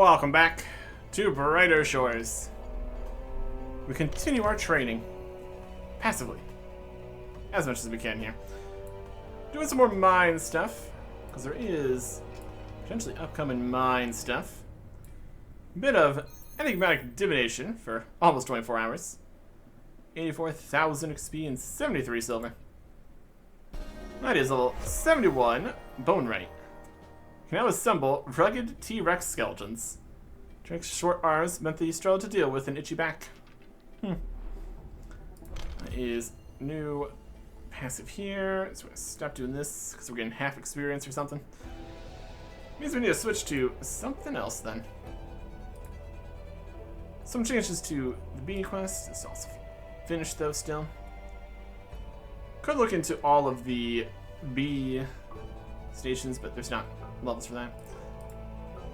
Welcome back to Brighter Shores. We continue our training passively, as much as we can here. Doing some more mine stuff, because there is potentially upcoming mine stuff. A bit of enigmatic divination for almost 24 hours. 84,000 XP and 73 silver. That is level 71 bone right. Can now assemble rugged T-Rex skeletons. T-Rex short arms meant that he struggled to deal with an itchy back. That is new passive here. So we're gonna stop doing this because we're getting half experience or something. Means we need to switch to something else then. Some changes to the bee quest. It's also finished though still. Could look into all of the bee stations, but there's not levels for that.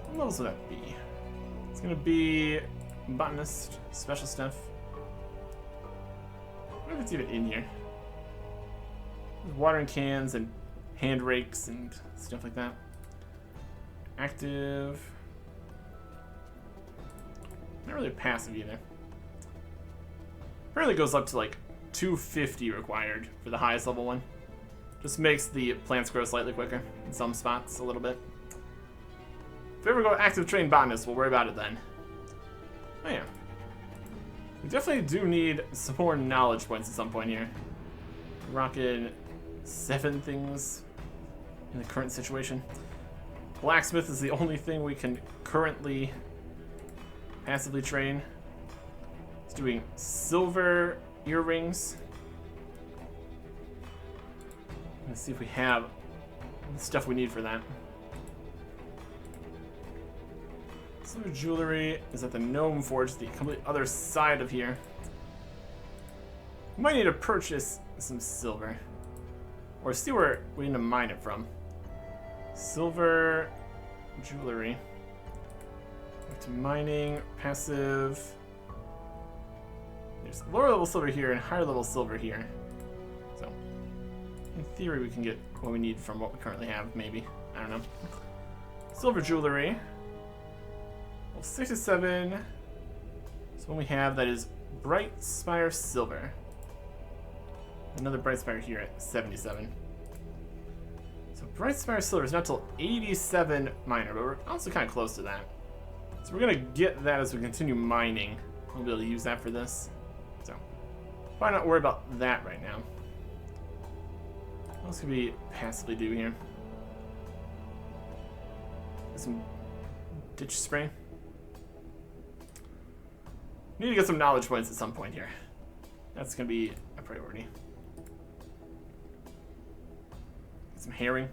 What levels would that be? It's gonna be botanist, special stuff. I wonder if it's even in here. There's watering cans and hand rakes and stuff like that. Active. Not really passive either. Apparently goes up to like 250 required for the highest level one. Just makes the plants grow slightly quicker in some spots, a little bit. If we ever go active trained botanist, we'll worry about it then. Oh yeah. We definitely do need some more knowledge points at some point here. Rocking 7 things in the current situation. Blacksmith is the only thing we can currently passively train. It's doing silver earrings. Let's see if we have the stuff we need for that. Silver jewelry is at the Gnome Forge, the complete other side of here. We might need to purchase some silver. Or see where we need to mine it from. Silver jewelry. Back to mining, passive. There's lower level silver here and higher level silver here. So, in theory, we can get what we need from what we currently have, maybe. I don't know. Silver jewelry. Well, 67. So when we have, that is Bright Spire Silver. Another Bright Spire here at 77. So Bright Spire Silver is not till 87 miner, but we're also kind of close to that. So we're going to get that as we continue mining. We'll be able to use that for this. So, why not worry about that right now? What else could we passively do here? Get some ditch spray. Need to get some knowledge points at some point here. That's going to be a priority. Get some herring.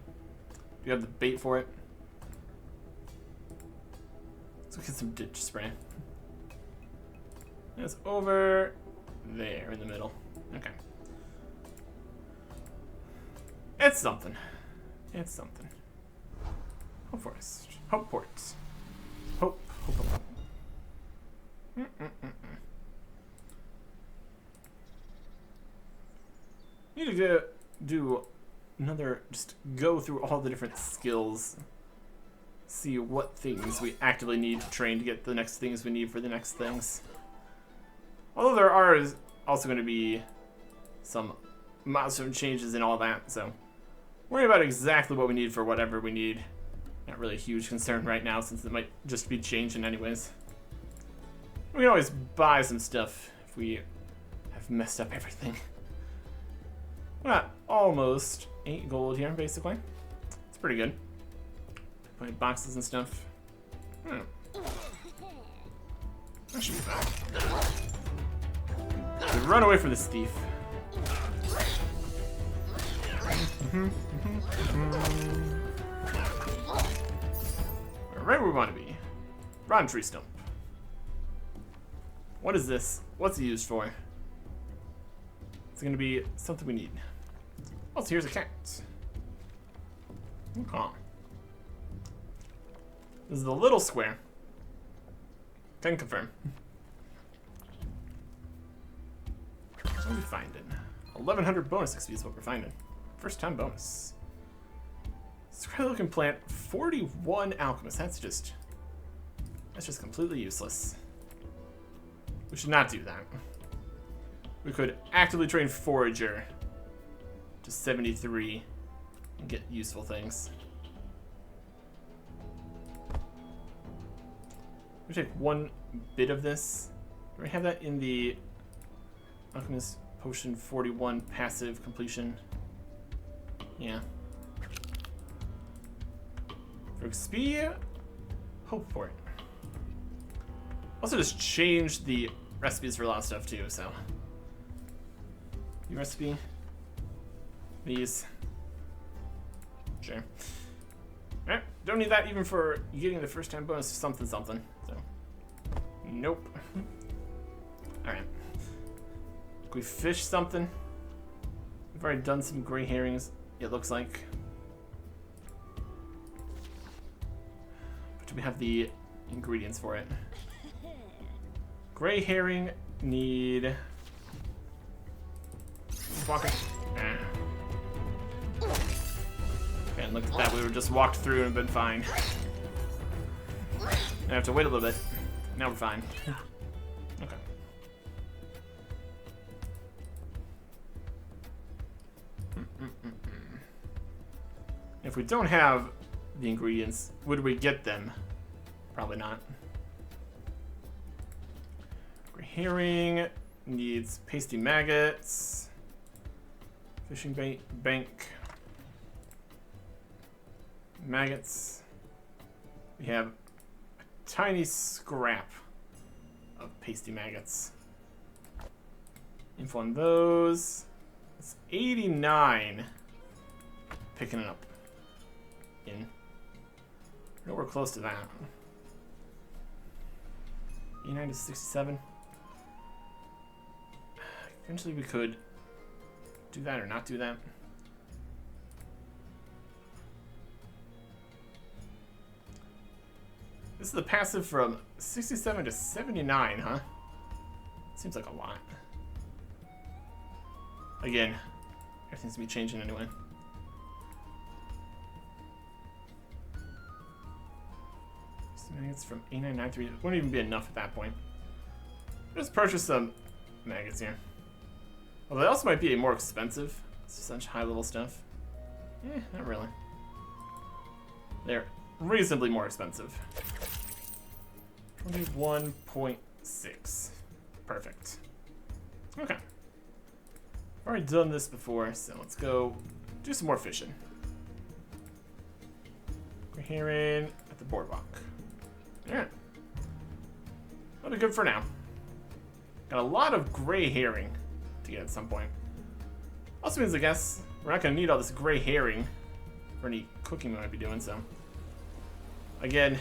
Do you have the bait for it? Let's get some ditch spray. It's over there in the middle. Okay. It's something. It's something. Hope Forest. Hope Ports. Hope. Need to do another, just go through all the different skills. See what things we actively need to train to get the next things we need for the next things. Although there are also going to be some milestone changes and all that, so worry about exactly what we need for whatever we need. Not really a huge concern right now since it might just be changing anyways. We can always buy some stuff if we have messed up everything. We're at almost 8 gold here, basically. It's pretty good. Putting boxes and stuff. That should be fine. Run away from this thief. Right where we want to be. Rotten tree stump. What is this? What's it used for? It's gonna be something we need. Oh, so here's a cat. Okay. This is the little square. Can confirm. What are we finding? 1100 bonus XP is what we're finding. First time bonus. Scry looking plant, 41 alchemist. That's just That's just completely useless. We should not do that. We could actively train Forager to 73 and get useful things. We take one bit of this. Do we have that in the Alchemist Potion 41 passive completion? Yeah. For XP, hope for it. Also just change the recipes for a lot of stuff too, so. New recipe. These. Sure. Alright, don't need that even for getting the first time bonus to something something. So. Nope. Alright. Can we fish something? We've already done some gray herrings, it looks like. But do we have the ingredients for it? Gray herring need... Walking. And look at that, we were just walked through and been fine. I have to wait a little bit. Now we're fine. Okay. If we don't have the ingredients, would we get them? Probably not. Gray herring needs pasty maggots. Fishing bait, bank. Maggots. We have a tiny scrap of pasty maggots. Info on those. It's 89. Picking it up. In. Nowhere close to that. 89 to 67. Eventually we could do that or not do that. This is the passive from 67 to 79, huh? Seems like a lot. Again, everything's gonna be changing anyway. Maggots from 8993. It wouldn't even be enough at that point. Just purchase some maggots here. Well, they also might be more expensive. It's such high level stuff. Eh, not really. They're reasonably more expensive. 21.6. Perfect. Okay. I've already done this before, so let's go do some more fishing. We're here at the boardwalk. Alright. That'll be good for now. Got a lot of gray herring to get at some point. Also means, I guess, we're not going to need all this gray herring for any cooking we might be doing, so. Again,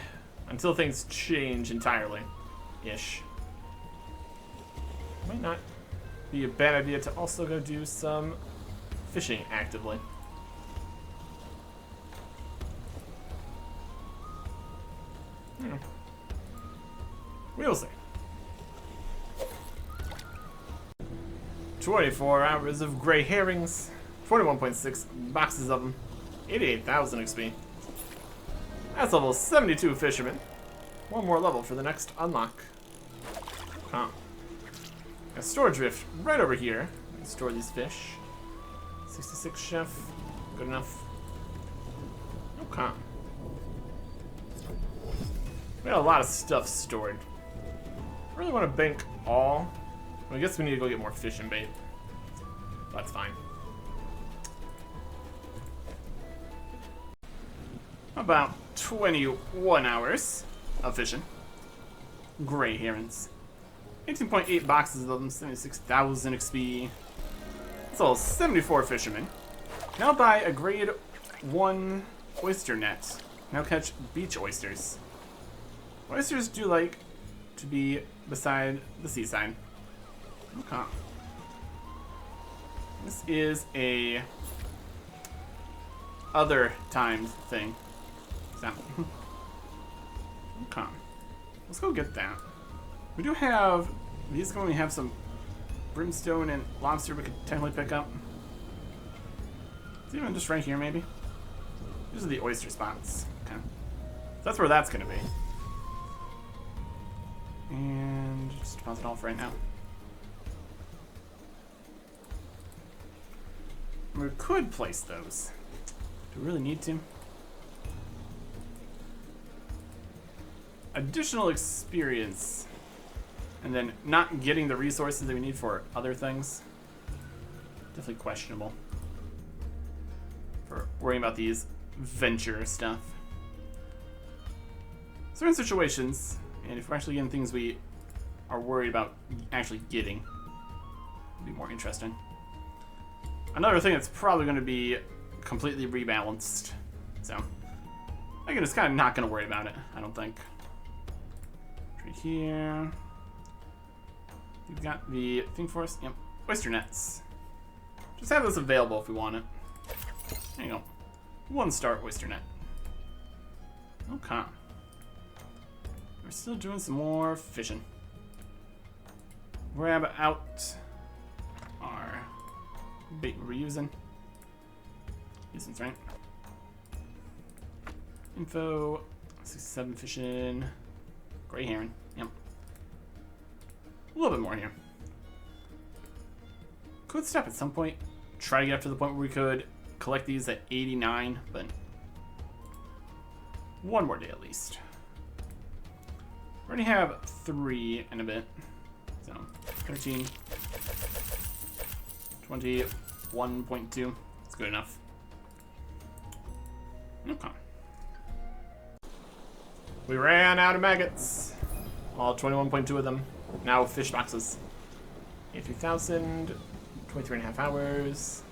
until things change entirely. Ish. Might not be a bad idea to also go do some fishing actively. We'll see. 24 hours of gray herrings, 41.6 boxes of them, 88,000 XP. That's level 72 fisherman. One more level for the next unlock. Huh. A storage rift right over here. Store these fish. 66 chef. Good enough. Okay. We got a lot of stuff stored. I really want to bank all. Well, I guess we need to go get more fishing bait. That's fine. About 21 hours of fishing. Gray herons. 18.8 boxes of them, 76,000 XP. That's all 74 fishermen. Now buy a grade 1 oyster net. Now catch beach oysters. Oysters do like to be beside the seaside. Okay. This is a other times thing. So. Okay. Let's go get that. We do have these. Going to have some brimstone and lobster we could technically pick up. Is it even just right here, maybe? These are the oyster spots. Okay. So that's where that's going to be. And just deposit all for right now. We could place those. Do we really need to? Additional experience. And then not getting the resources that we need for other things. Definitely questionable. For worrying about these venture stuff. Certain situations, and if we're actually getting things we are worried about actually getting, it'll be more interesting. Another thing that's probably going to be completely rebalanced. So, I'm just kind of not going to worry about it, I don't think. Right here. We've got the thing for us. Yep. Oyster nets. Just have this available if we want it. There you go. 1-star oyster net. Okay. We're still doing some more fishing. Grab out our bait we're using. These ones, right? Info. 67 fishing. Gray heron. Yep. A little bit more here. Could stop at some point. Try to get up to the point where we could collect these at 89, but one more day at least. We already have 3 and a bit. So 13, 21.2. It's good enough. Okay. We ran out of maggots. All 21.2 of them. Now fish boxes. 83,000. 23.5 hours.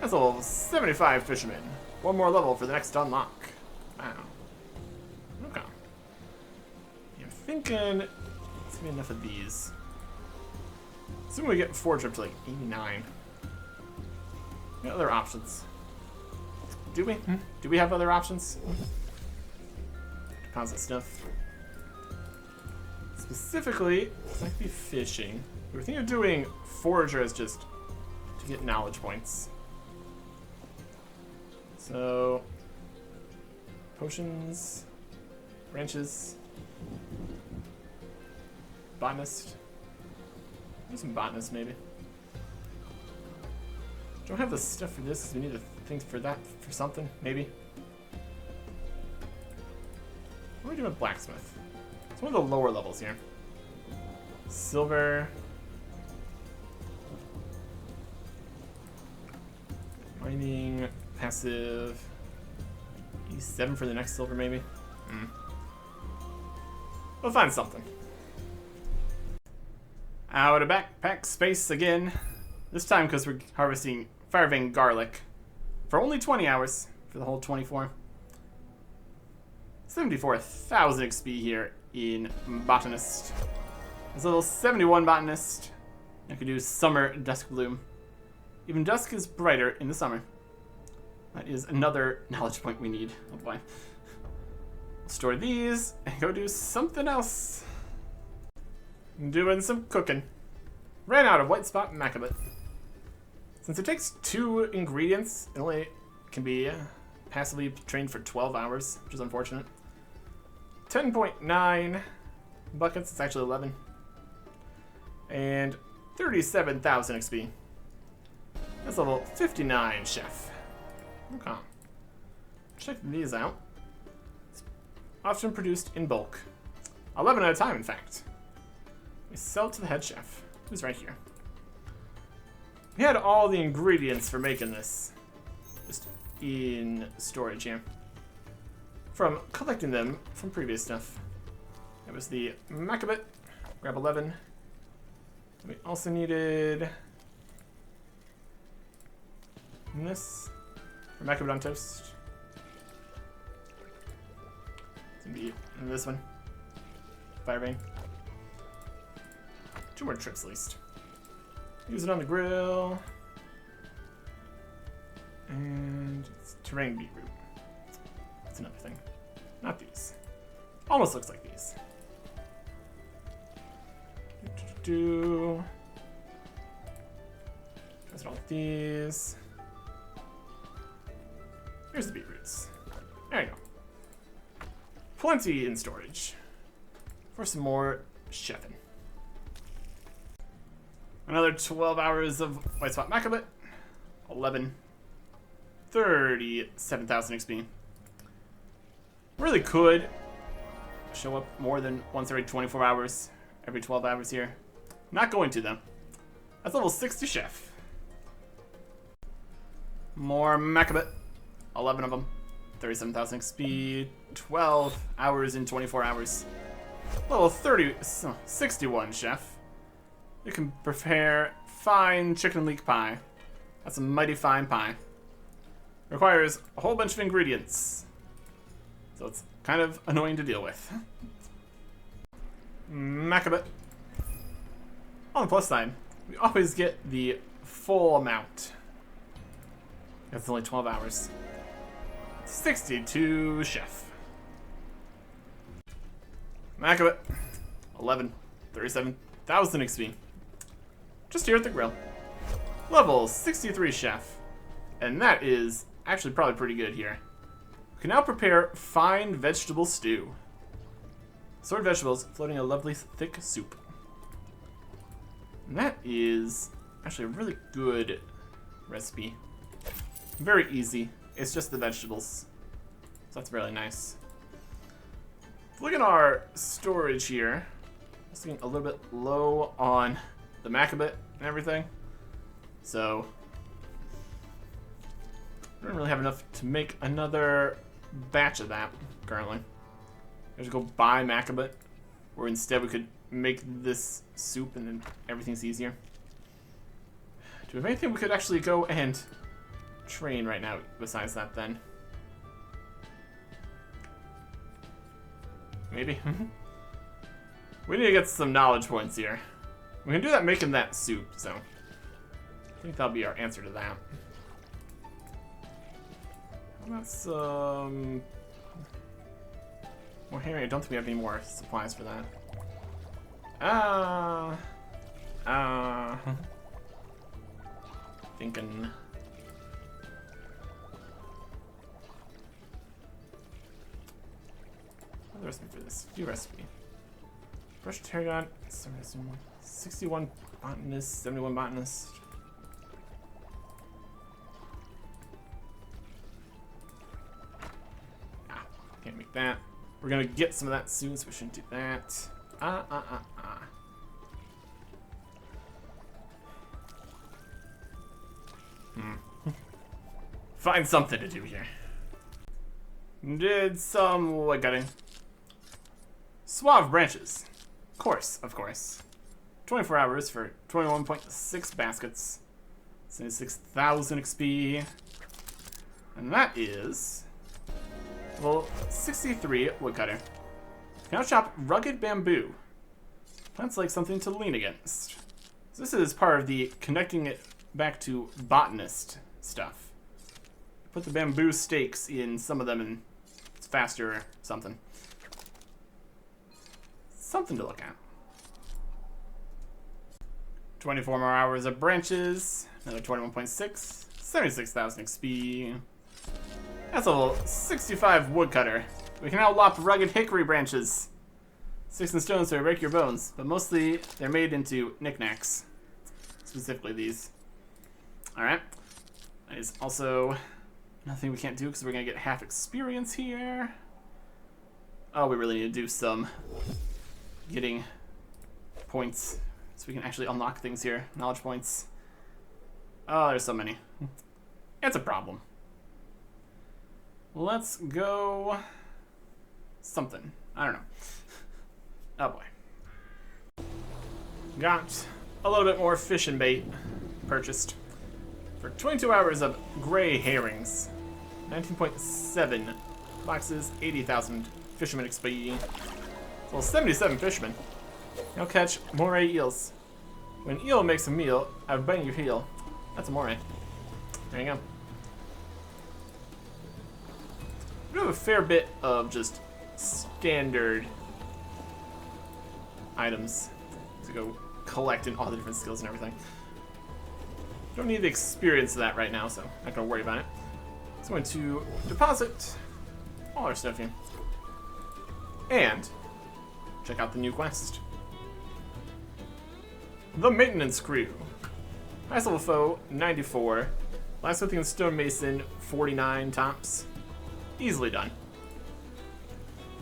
That's a level 75 fishermen. One more level for the next unlock. Wow. Okay. I'm thinking it's gonna be enough of these. Assuming we get forge up to like 89. What other options? Do we? Do we have other options? Deposit stuff. Specifically, it might be fishing. We were thinking of doing forager as just to get knowledge points. So, potions, branches, botanist. Do some botanist maybe. Don't have the stuff for this because we need the things for that for something maybe. What are we doing with blacksmith? It's one of the lower levels here. Silver. Mining, passive. 87 for the next silver, maybe? We'll find something. Out of backpack space again. This time because we're harvesting Fire Vein garlic for only 20 hours for the whole 24. 74,000 XP here in Botanist. There's a little 71 Botanist. I could do Summer Dusk Bloom. Even dusk is brighter in the summer. That is another knowledge point we need. Oh boy. Store these and go do something else. Doing some cooking. Ran out of white spot macabit. Since it takes 2 ingredients, it only can be passively trained for 12 hours, which is unfortunate. 10.9 buckets, it's actually 11. And 37,000 XP. That's level 59, chef. Okay. Check these out. It's often produced in bulk. 11 at a time, in fact. We sell to the head chef, who's right here. We had all the ingredients for making this. Just in storage here. From collecting them from previous stuff. It was the macabit. Grab 11. We also needed this for macabit on toast. It's gonna be in this one. Fire Vein. 2 more trips at least. Use it on the grill. And it's terrain beetroot. That's another thing. Not these. Almost looks like these. Test all these. Here's the beetroots. There you go. Plenty in storage for some more chefing. Another 12 hours of White Spot Macabit. 11. 37,000 XP. Really could show up more than once every 24 hours, every 12 hours here. Not going to, though. That's level 60 chef. More Macabit. 11 of them. 37,000 XP. 12 hours in 24 hours. Level 61 chef. You can prepare fine chicken leek pie. That's a mighty fine pie. Requires a whole bunch of ingredients. So it's kind of annoying to deal with. Macabit. On the plus side, we always get the full amount. That's only 12 hours. 62 chef. Macabit. 11. 37,000 XP. Just here at the grill. Level 63 chef. And that is actually probably pretty good here. We can now prepare fine vegetable stew. Assorted vegetables floating in a lovely thick soup. And that is actually a really good recipe. Very easy. It's just the vegetables. So that's really nice. Look at our storage here. It's getting a little bit low on the Macabit and everything. So I don't really have enough to make another batch of that currently. I should go buy Macabit, or instead we could make this soup and then everything's easier. Do we have anything we could actually go and train right now besides that then? Maybe. We need to get some knowledge points here. We can do that making that soup, so I think that'll be our answer to that. How about some more herring? I don't think we have any more supplies for that. Thinking. What's the recipe for this? View recipe. Brush tarragon, 61 botanist, 71 botanist. Can't make that. We're gonna get some of that soon, so we shouldn't do that. Find something to do here. Did some wood cutting. Suave branches. Of course. 24 hours for 21.6 baskets. 76,000 XP. And that is level 63 woodcutter. Can now chop rugged bamboo. Plants like something to lean against. So this is part of the connecting it back to botanist stuff. Put the bamboo stakes in some of them and it's faster or something. Something to look at. 24 more hours of branches. Another 21.6. 76,000 XP. That's level 65 woodcutter. We can now lop rugged hickory branches. Sticks and stones to break your bones, but mostly they're made into knickknacks. Specifically these. Alright. That is also nothing we can't do because we're going to get half experience here. Oh, we really need to do some getting points so we can actually unlock things here. Knowledge points. Oh, there's so many. It's a problem. Let's go something. I don't know. Oh boy. Got a little bit more fishing bait purchased for 22 hours of gray herrings. 19.7 boxes, 80,000 fisherman XP. Well, 77 fishermen. Now catch moray eels. When eel makes a meal out of biting your heel, that's a moray. There you go. We have a fair bit of just standard items to go collect in all the different skills and everything. Don't need the experience of that right now, so not gonna worry about it. So I'm going to deposit all our stuff here. And check out the new quest. The Maintenance Crew. Highest level foe, 94. Blacksmithing and stonemason, 49 tops. Easily done.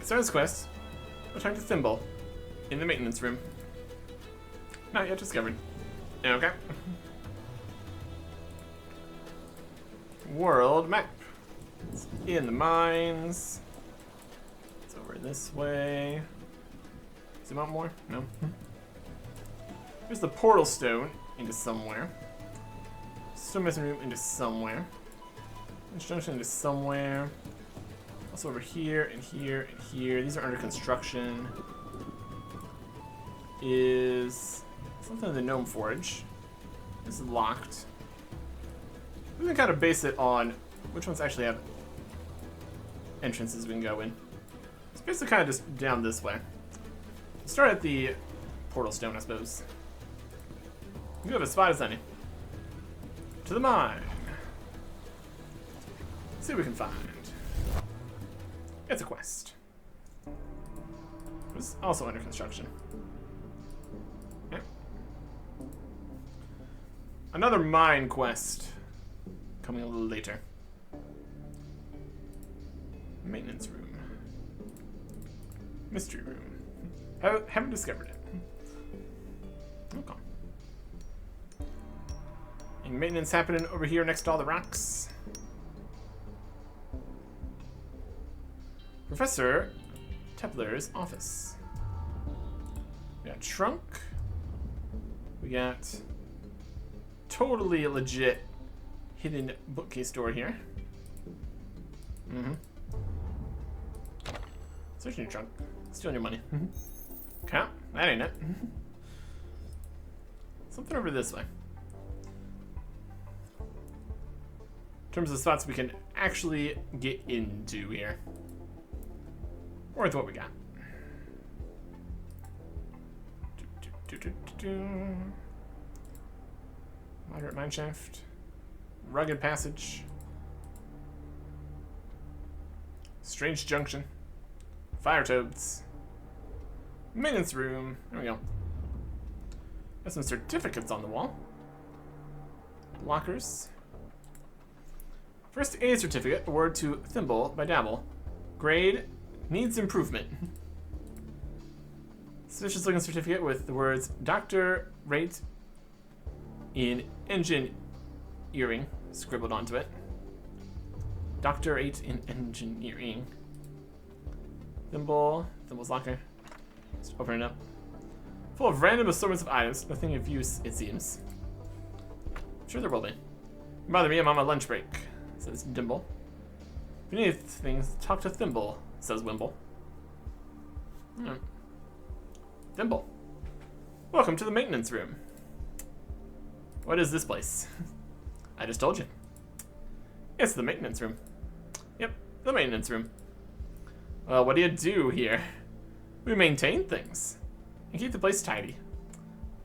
Start this quest. Return to Thimble in the maintenance room. Not yet discovered. Okay. World map. It's in the mines. It's over this way. Zoom out more? No. Here's the portal stone into somewhere. Stonemason room into somewhere. Junction into somewhere. Also over here and here and here. These are under construction. Is something in the Gnome Forge. This is locked. We can kind of base it on which ones actually have entrances we can go in. It's basically kind of just down this way. Start at the portal stone, I suppose. You have a spot as any. To the mine. See what we can find. It's a quest. It's also under construction. Yeah. Another mine quest. Coming a little later. Maintenance room. Mystery room. Haven't discovered it. Okay. And maintenance happening over here next to all the rocks. Professor Tepler's office. We got trunk. We got totally legit hidden bookcase door here. Searching your trunk. Stealing your money. Okay, that ain't it. Something over this way. In terms of spots we can actually get into here. Or with what we got. Moderate mineshaft. Rugged passage. Strange junction. Fire toads. Maintenance room. There we go. Got some certificates on the wall. Lockers. First aid certificate awarded to Thimble by Dabble. Grade needs improvement. Suspicious looking certificate with the words Dr. Rate in Engineering scribbled onto it. Doctorate in Engineering. Thimble's locker. Just open it up. Full of random assortments of items, nothing of use, it seems. I'm sure there will be. Don't bother me, I'm on my lunch break, says Dimble. If you need things, talk to Thimble, says Wimble. Thimble. Welcome to the maintenance room. What is this place? I just told you. It's the maintenance room. Yep, the maintenance room. Well, what do you do here? We maintain things and keep the place tidy.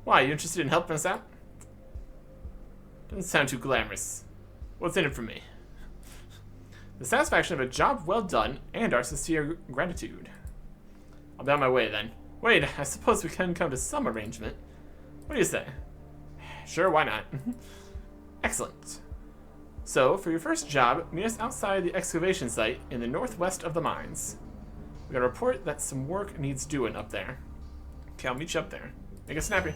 Why, you interested in helping us out? Doesn't sound too glamorous. What's in it for me? The satisfaction of a job well done and our sincere gratitude. I'll be on my way then. Wait, I suppose we can come to some arrangement. What do you say? Sure, why not? Excellent. So, for your first job, meet us outside the excavation site in the northwest of the mines. We got a report that some work needs doing up there. Okay, I'll meet you up there. Make it snappy.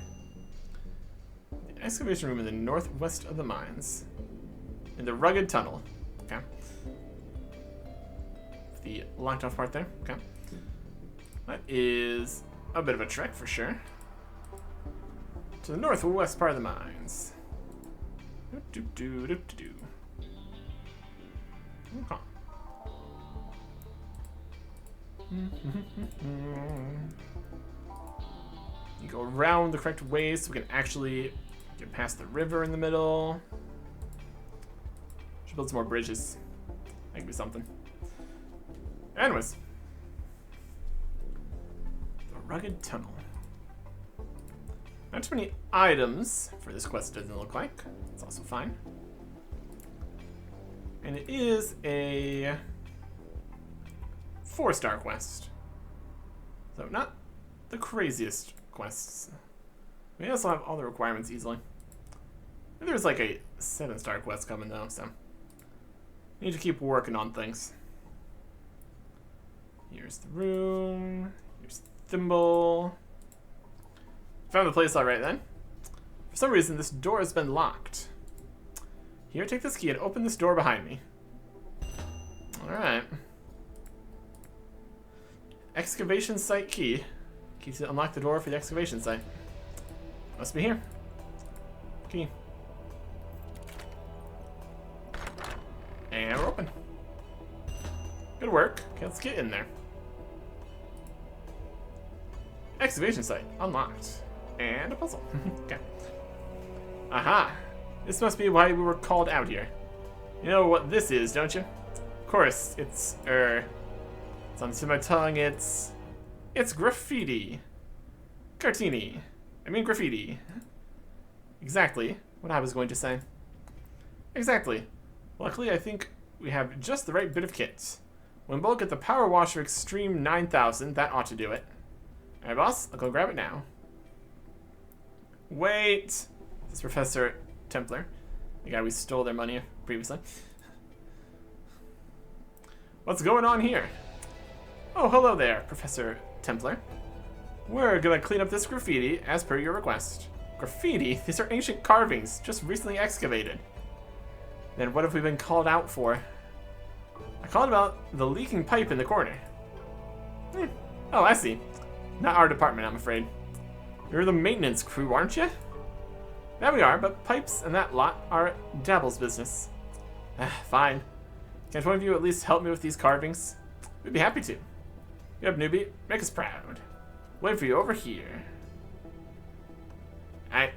The excavation room in the northwest of the mines. In the rugged tunnel. Okay. The locked off part there. Okay. That is a bit of a trek for sure. To the northwest part of the mines. Okay. You go around the correct way so we can actually get past the river in the middle. Should build some more bridges. That could be something. Anyways. The rugged tunnel. Not too many items for this quest, doesn't look like. It's also fine. And it is a 4-star quest. So not the craziest quests. We also have all the requirements easily. There's like a 7-star quest coming though, so need to keep working on things. Here's the room. Here's the thimble. Found the place alright then. For some reason, this door has been locked. Here, take this key and open this door behind me. Alright. Excavation site key. Key to unlock the door for the excavation site. Must be here. Key. And we're open. Good work. Okay, let's get in there. Excavation site unlocked. And a puzzle. Okay. Aha! This must be why we were called out here. You know what this is, don't you? Of course, it's on the tip of my tongue, it's graffiti. Cartini. I mean graffiti. Exactly what I was going to say. Exactly. Luckily, I think we have just the right bit of kit. When we'll get the Power Washer Extreme 9000, that ought to do it. Alright, boss, I'll go grab it now. Wait! This is Professor Templar, the guy we stole their money previously. What's going on here? Oh, hello there, Professor Templar. We're gonna clean up this graffiti as per your request. Graffiti? These are ancient carvings, just recently excavated. Then what have we been called out for? I called about the leaking pipe in the corner. Oh, I see. Not our department, I'm afraid. You're the maintenance crew, aren't you? That we are, but pipes and that lot are Dabble's business. Fine. Can't one of you at least help me with these carvings? We'd be happy to. You up, newbie? Make us proud. Wait for you over here. Alright.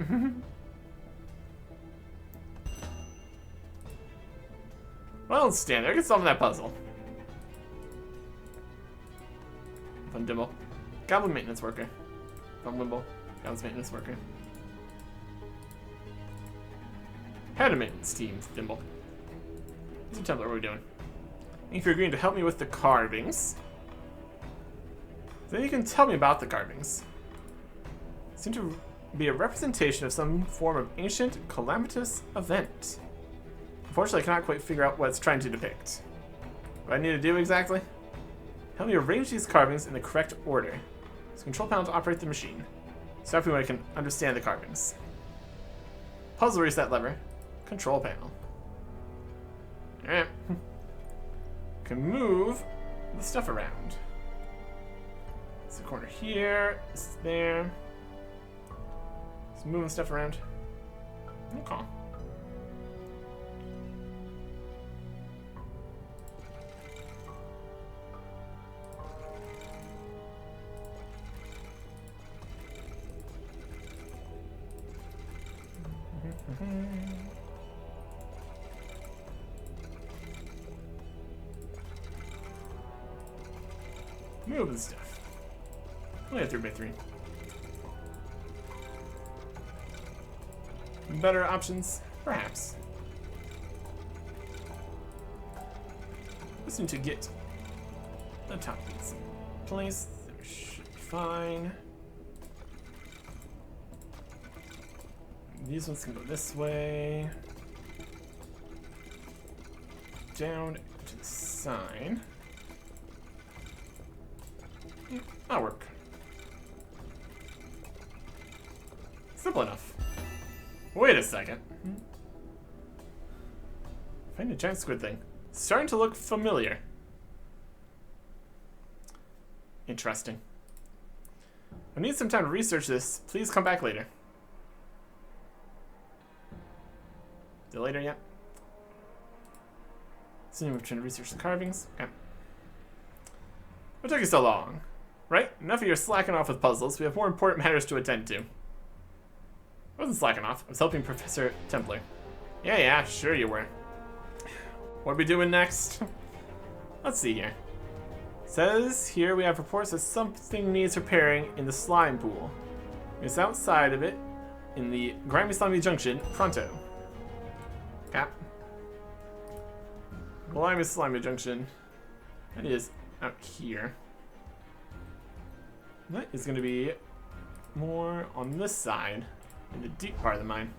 Well, don't stand there. Get solving that puzzle. Fun Dimble. Goblin maintenance worker. Fun Wimble. Goblin's maintenance worker. Head of maintenance team, Dimble. What's the template? What are we doing? Thank you for agreeing to help me with the carvings. Then you can tell me about the carvings. They seem to be a representation of some form of ancient, calamitous event. Unfortunately, I cannot quite figure out what it's trying to depict. What I need to do exactly? Help me arrange these carvings in the correct order. Use control panel to operate the machine. Stop me when I can understand the carvings. Puzzle reset lever. Control panel. Alright. Can move the stuff around. It's the corner here. This is there. Just moving stuff around. Okay. Move the stuff. Only a 3x3. Better options? Perhaps. Just need to get the top piece in place. There should be fine. These ones can go this way. Down to the side. That'll work. Simple enough. Wait a second. Find a giant squid thing. It's starting to look familiar. Interesting. I need some time to research this. Please come back later. Is it later yet? So we're trying to research the carvings. Okay. What took you so long? Right? Enough of your slacking off with puzzles. We have more important matters to attend to. I wasn't slacking off. I was helping Professor Templar. Yeah, sure you were. What are we doing next? Let's see here. Says here we have reports that something needs repairing in the slime pool. It's outside of it in the Grimy Slimy Junction, pronto. Cap. Grimy Slimy Junction. That is out here. That is going to be more on this side, in the deep part of the mine.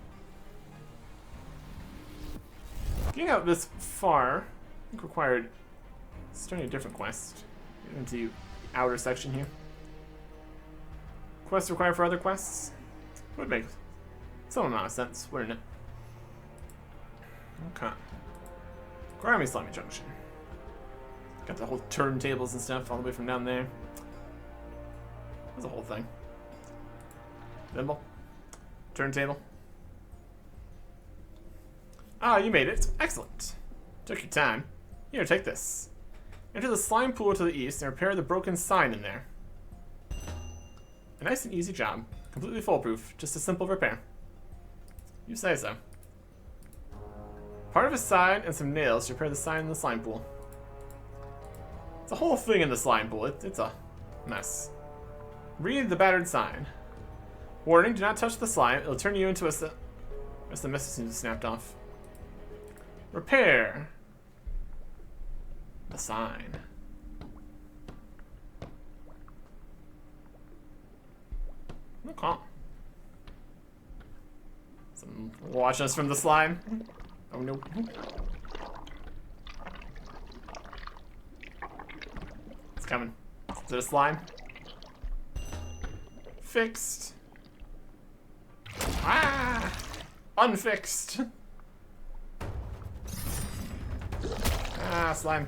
Getting out this far, I think required starting a different quest. Get into the outer section here. Quests required for other quests? Would make some amount of sense, wouldn't it? Okay. Grimy Slimy Junction. Got the whole turntables and stuff all the way from down there. That's a whole thing. Thimble. Turntable. Ah, you made it. Excellent. Took your time. Here, take this. Enter the slime pool to the east and repair the broken sign in there. A nice and easy job. Completely foolproof. Just a simple repair. You say so. Part of a sign and some nails to repair the sign in the slime pool. It's a whole thing in the slime pool. It's a mess. Read the battered sign. Warning, do not touch the slime. It'll turn you into a... Where's the message seems to snapped off? Repair the sign. Okay. Some watch us from the slime. Oh no. It's coming. Is it a slime? Fixed. Ah! Unfixed. Ah, slime.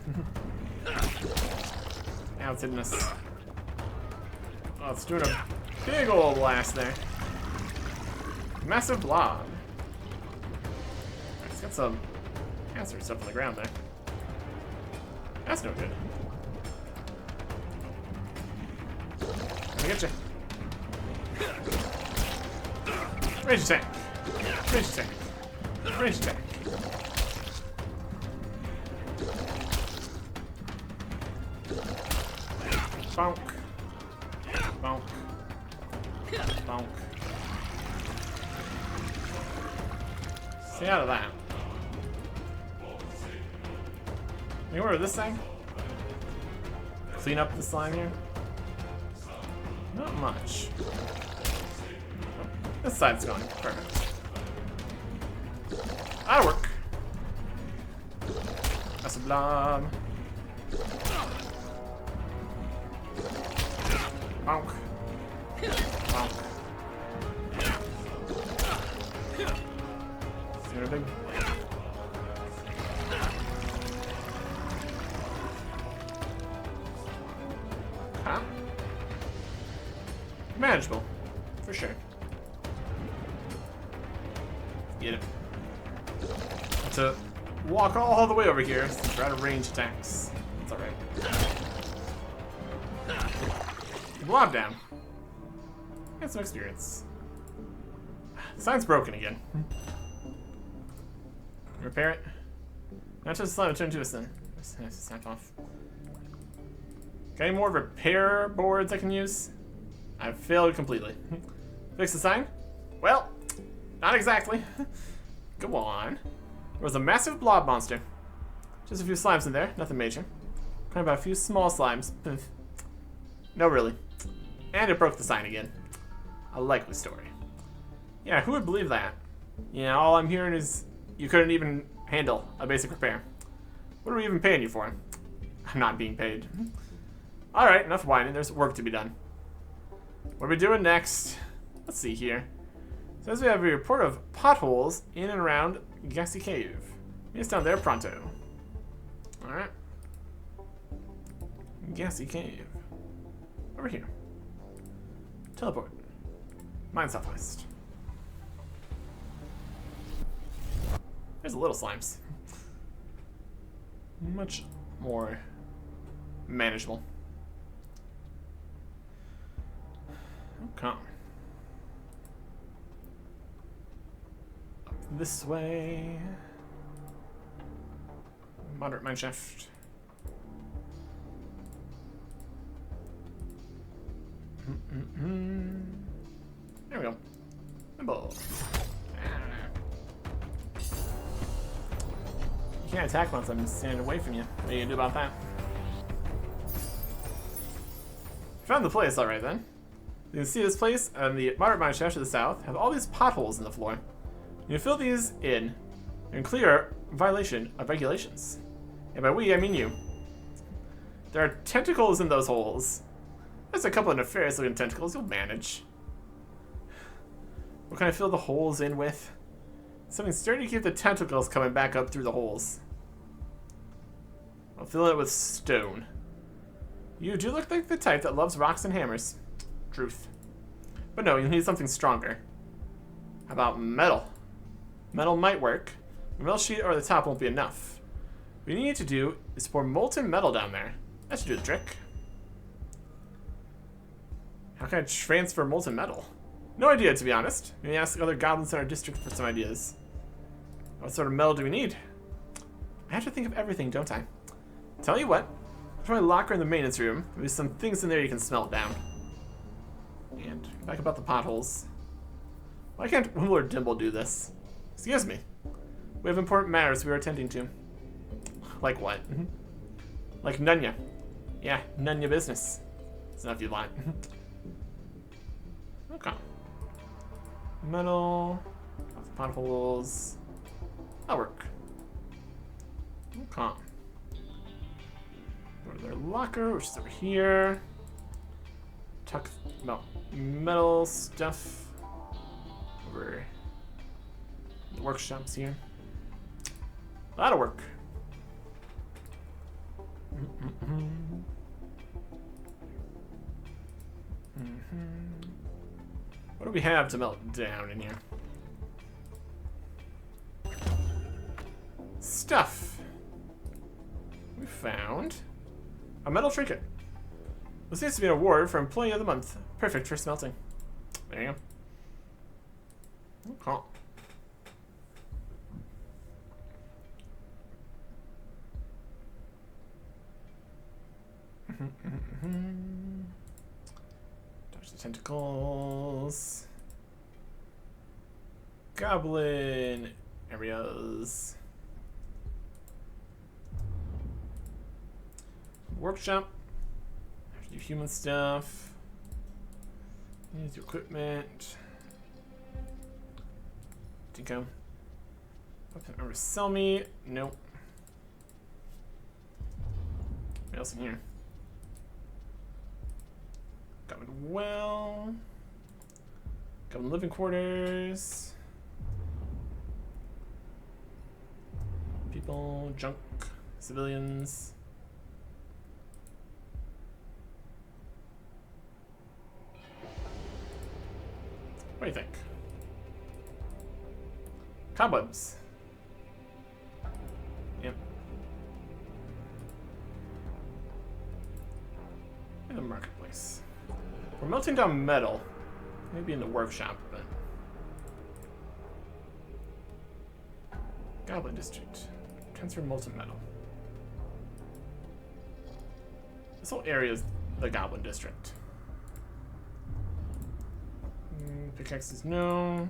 Now it's hitting us. Oh, it's doing a big old blast there. Massive blob. It's got some cancer stuff on the ground there. That's no good. Let me get you. Range attack. Range attack. Range attack. Bonk. Bonk. Bonk. Stay out of that. Anywhere with this thing? Clean up the slime here? Not much. Oh, this side's gone. Perfect. That'll work. That's a blob. Bonk. Bonk. See anything? Huh? Manageable. For sure. Get it. To walk all the way over here to try to range attacks. It's alright. Blob down. Get some experience. The sign's broken again. Repair it. Not just slime, turn to a sin. Snap off. Got any more repair boards I can use? I've failed completely. Fix the sign? Well, not exactly. Go on. There was a massive blob monster. Just a few slimes in there, nothing major. Kind of a few small slimes. No, really. And it broke the sign again. A likely story. Yeah, who would believe that? Yeah, all I'm hearing is you couldn't even handle a basic repair. What are we even paying you for? I'm not being paid. Alright, enough whining. There's work to be done. What are we doing next? Let's see here. It says we have a report of potholes in and around Gassy Cave. It's down there pronto. Alright. Gassy Cave. Over here. Teleport. Mine southwest. There's the little slimes. Much more manageable. Okay. Up this way. Moderate mineshaft. There we go. Nimble. You can't attack once I'm standing away from you. What are you gonna do about that? Found the place alright then. You can see this place and the moderate mine shaft to the south have all these potholes in the floor. You fill these in and clear violation of regulations. And by we, I mean you. There are tentacles in those holes. There's a couple of nefarious looking tentacles you'll manage. What can I fill the holes in with? Something sturdy to keep the tentacles coming back up through the holes. I'll fill it with stone. You do look like the type that loves rocks and hammers. Truth. But no, you need something stronger. How about metal? Metal might work. A metal sheet over the top won't be enough. What you need to do is pour molten metal down there. That should do the trick. How can I transfer molten metal? No idea, to be honest. Maybe ask other goblins in our district for some ideas. What sort of metal do we need? I have to think of everything, don't I? Tell you what. Try my locker in the maintenance room. There's some things in there you can smelt down. And back about the potholes. Why can't Wimble or Dimble do this? Excuse me. We have important matters we are attending to. Like what? Like Nunya. Yeah, Nunya business. It's not if you want. Okay. Metal. Potholes. That'll work. Okay. Go to their locker, which is over here. Talk about metal stuff over the workshops here. That'll work. What do we have to melt down in here? Stuff. We found a metal trinket. This needs to be an award for Employee of the Month. Perfect for smelting. There you go. Okay. Dodge the tentacles. Goblin areas. Workshop. Have to do human stuff. Use your equipment. Dinko. Weapon armor sell me. Nope. What else in here? Goblin well. Goblin living quarters. People, junk, civilians. What do you think? Cobwebs. Yep. In the marketplace. We're melting down metal. Maybe in the workshop, but... Goblin District. Transfer molten metal. This whole area is the Goblin District. Pickaxes, no.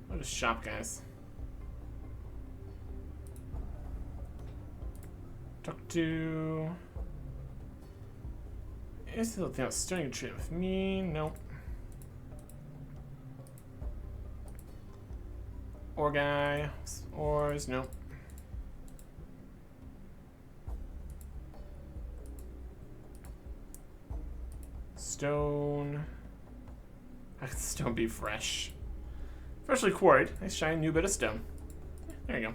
I'll just shop, guys. Talk to... Is the thing starting to trade with me? Nope. Ore guy. Ores, nope. Stone. How can stone be fresh? Freshly quarried. Nice shiny new bit of stone. There you go.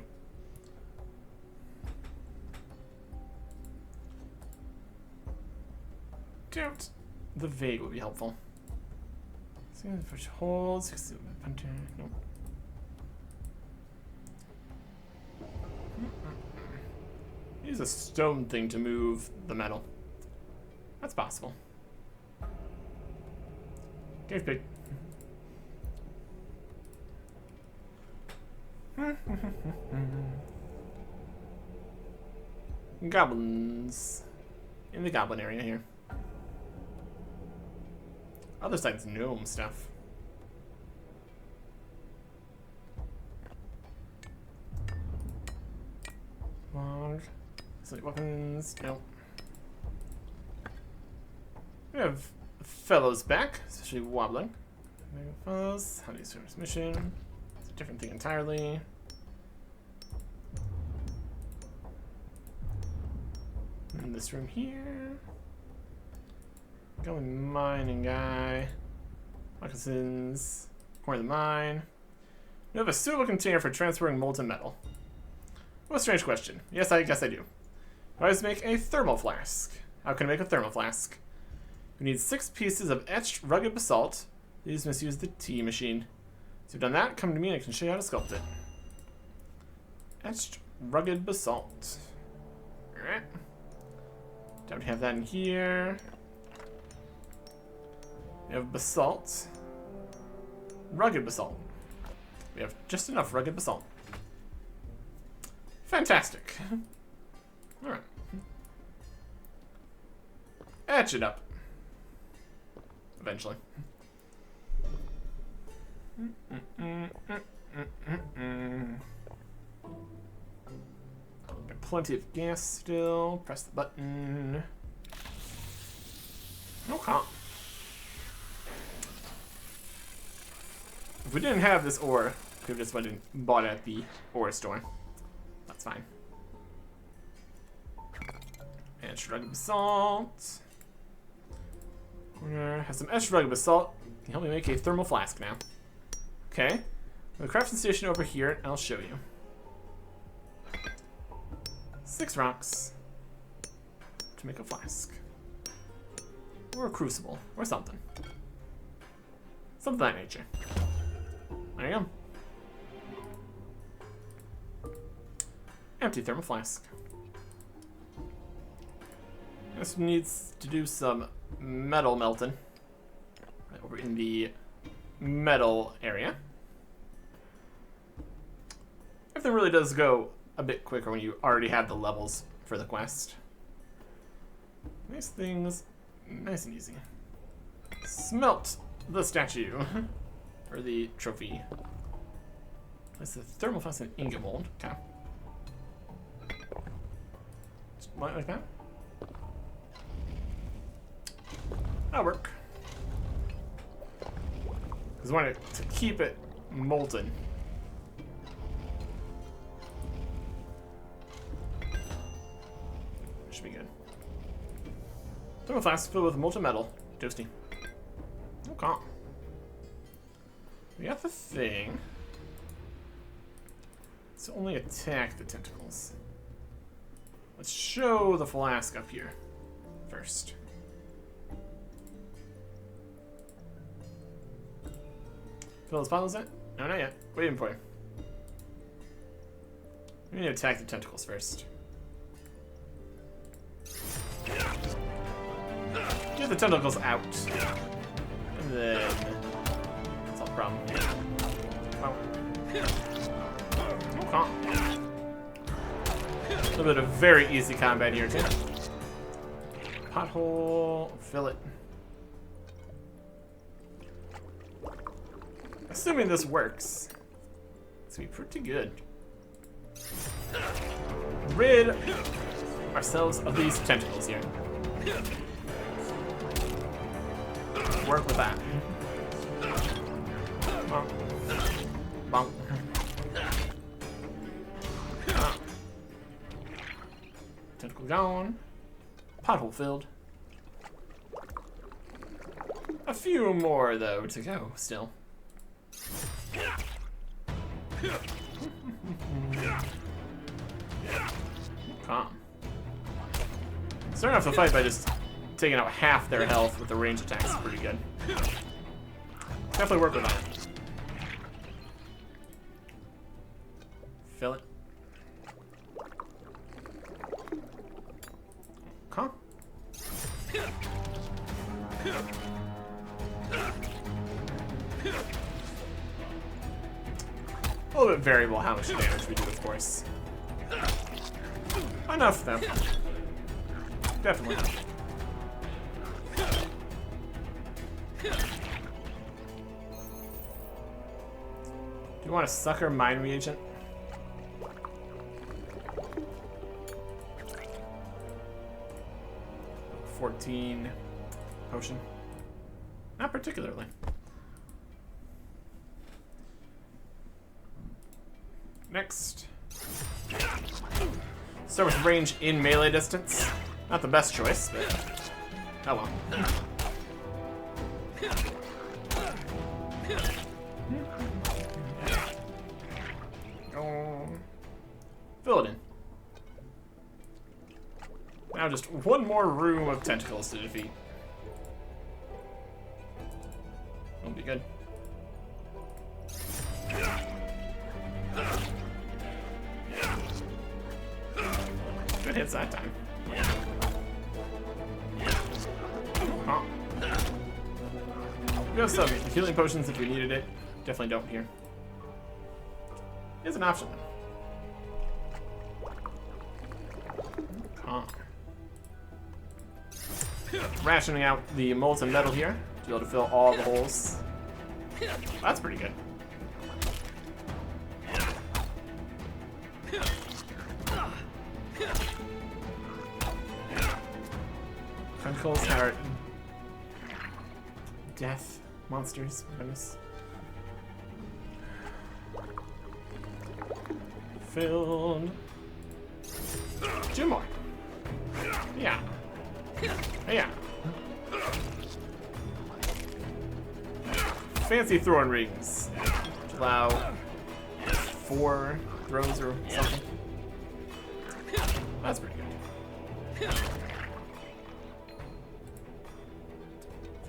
Doubt the vague would be helpful. Fresh holds. Nope. Use a stone thing to move the metal. That's possible. Cave pig. Goblins in the goblin area here. Other side's gnome stuff. Long. Select weapons. Nope. We have fellows back, especially wobbling. Mega fellows, honey service mission. It's a different thing entirely. In this room here. Going mining guy. Moccasins. Corner of the mine. You have a suitable container for transferring molten metal. What a strange question. Yes, I guess I do. How does make a thermal flask? How can I make a thermal flask? We need 6 pieces of etched rugged basalt. These must use the T machine. So you've done that, come to me and I can show you how to sculpt it. Etched rugged basalt. Alright. Don't have that in here. We have basalt. Rugged basalt. We have just enough rugged basalt. Fantastic. Alright. Etch it up. Eventually. Got plenty of gas still. Press the button. Okay. If we didn't have this ore, we could have just went and bought it at the ore store. That's fine. Etched rugged basalt. Has some etched rugged basalt. Can you help me make a thermal flask now? Okay. The crafting station over here, I'll show you. 6 rocks to make a flask. Or a crucible, or something. Something of that nature. There you go. Empty thermal flask. This needs to do some metal melting. Right over in the metal area. Everything really does go a bit quicker when you already have the levels for the quest. Nice things, nice and easy. Smelt the statue. Or the trophy. That's the thermal flask and ingot mold. Okay. Just like that. That'll work. Because I want it to keep it molten. Should be good. Thermal flask filled with molten metal. Toasty. Okay. We got the thing. Let's only attack the tentacles. Let's show the flask up here first. Fill those bottles in? No, not yet. Waiting for you. We need to attack the tentacles first. Get the tentacles out. And then... solve the problem. Oh. Okay. A little bit of very easy combat here, too. Pothole. Fill it. Assuming this works, it's gonna be pretty good. Rid ourselves of these tentacles here. Work with that. Bonk. Bonk. Tentacle gone. Pothole filled. A few more, though, to go still. Calm. Starting off the fight by just taking out half their health with the range attacks is pretty good. Definitely work with that. Fill it. Calm. A little bit variable how much damage we do, of course. Enough, though. Definitely enough. Do you want a sucker mine reagent? $14 potion. Not particularly. Next. Start with range in melee distance. Not the best choice, but oh well. Oh. Fill it in. Now just one more room of tentacles to defeat. That'll be good. Good hits that time. Huh. We have some healing potions if we needed it. Definitely don't here. It's an option. Huh. Rationing out the molten metal here to be able to fill all the holes. That's pretty good. Tentacles are death monsters. Goodness. Filled. 2 more. Yeah. Yeah. Fancy throwing rings. Allow 4 throws or something. That's pretty good.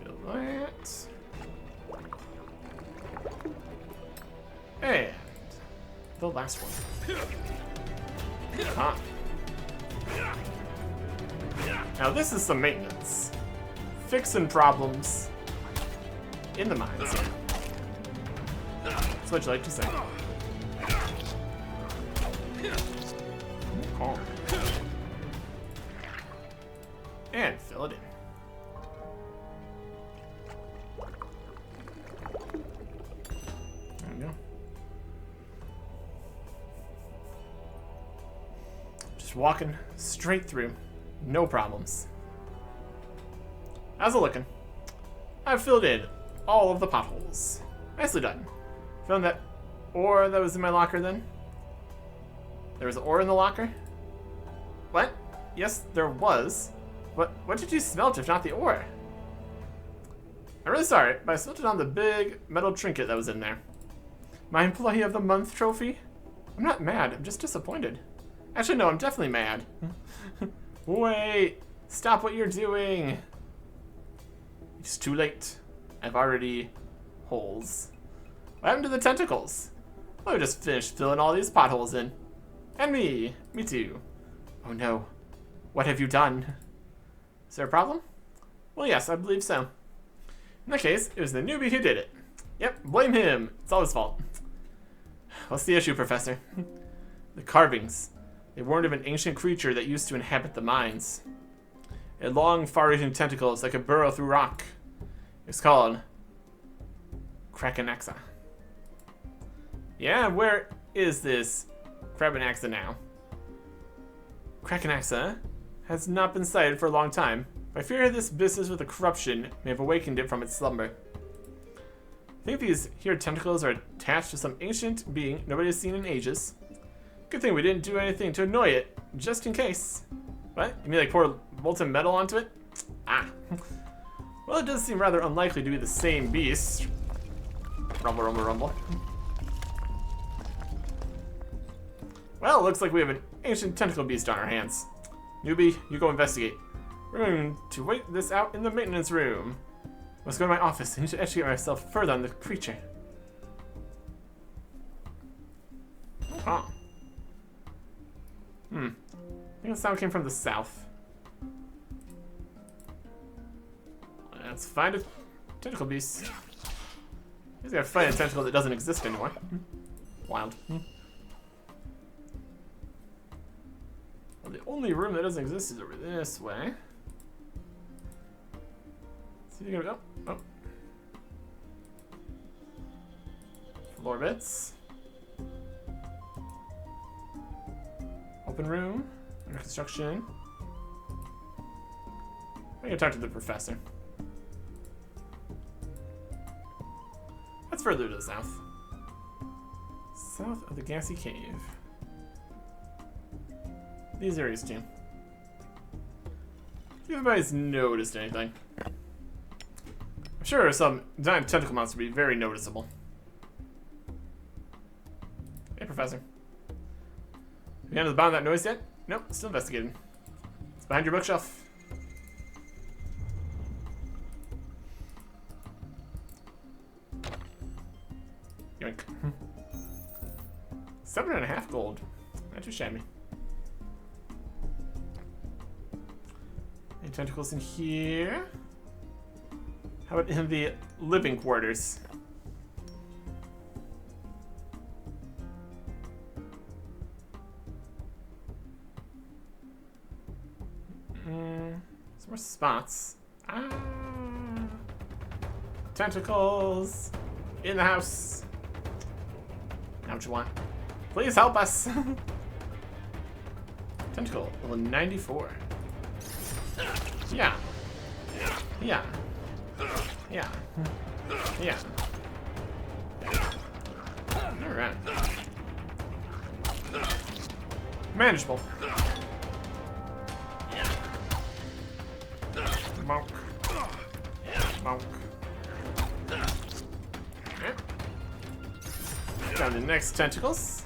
Feel that. And the last one. Huh. Now this is some maintenance. Fixing problems in the mines here. That's what you like to say. Calm. And fill it in. There we go. Just walking straight through. No problems. How's it looking? I've filled in all of the potholes. Nicely done. Found that ore that was in my locker then? There was ore in the locker? What? Yes, there was. What did you smelt if not the ore? I'm really sorry, but I smelt it on the big metal trinket that was in there. My Employee of the Month trophy? I'm not mad, I'm just disappointed. Actually, no, I'm definitely mad. Wait, stop what you're doing. It's too late. I've already holes. What happened to the tentacles? Well, we just finished filling all these potholes in. And me too. Oh no, what have you done? Is there a problem? Well, yes, I believe so. In that case, it was the newbie who did it. Yep, blame him. It's all his fault. What's the issue, Professor? The carvings. They warned of an ancient creature that used to inhabit the mines. It had long, far-reaching tentacles that could burrow through rock. It's called Krakenaxa. Yeah, where is this Krakenaxa now? Krakenaxa has not been sighted for a long time. I fear this business with the corruption may have awakened it from its slumber. I think these here tentacles are attached to some ancient being nobody has seen in ages. Good thing we didn't do anything to annoy it, just in case. What? You mean like pour molten metal onto it? Ah. Well, it does seem rather unlikely to be the same beast. Rumble, rumble, rumble. Well, it looks like we have an ancient tentacle beast on our hands. Newbie, you go investigate. We're going to wait this out in the maintenance room. Let's go to my office. I need to educate myself further on the creature. Huh. I think the sound came from the south. Let's find a tentacle beast. He's gotta find a tentacle that doesn't exist anymore. Wild. Well, the only room that doesn't exist is over this way. So you're gonna go. Oh. Floor bits. Open room. Under construction. I'm gonna talk to the professor. It's further to the south. South of the gassy cave. These areas too. See if anybody's noticed anything. I'm sure some giant tentacle monster would be very noticeable. Hey, Professor. You got to the bottom of that noise yet? Nope, still investigating. It's behind your bookshelf. Yoink. 7.5 gold. Not too shabby. Any tentacles in here? How about in the living quarters? Some more spots. Ah, tentacles in the house. Now what you want? Please help us. Tentacle level 94. Yeah. Yeah. Yeah. Yeah. Alright. Manageable. Monk. Monk. Okay. Down to the next tentacles.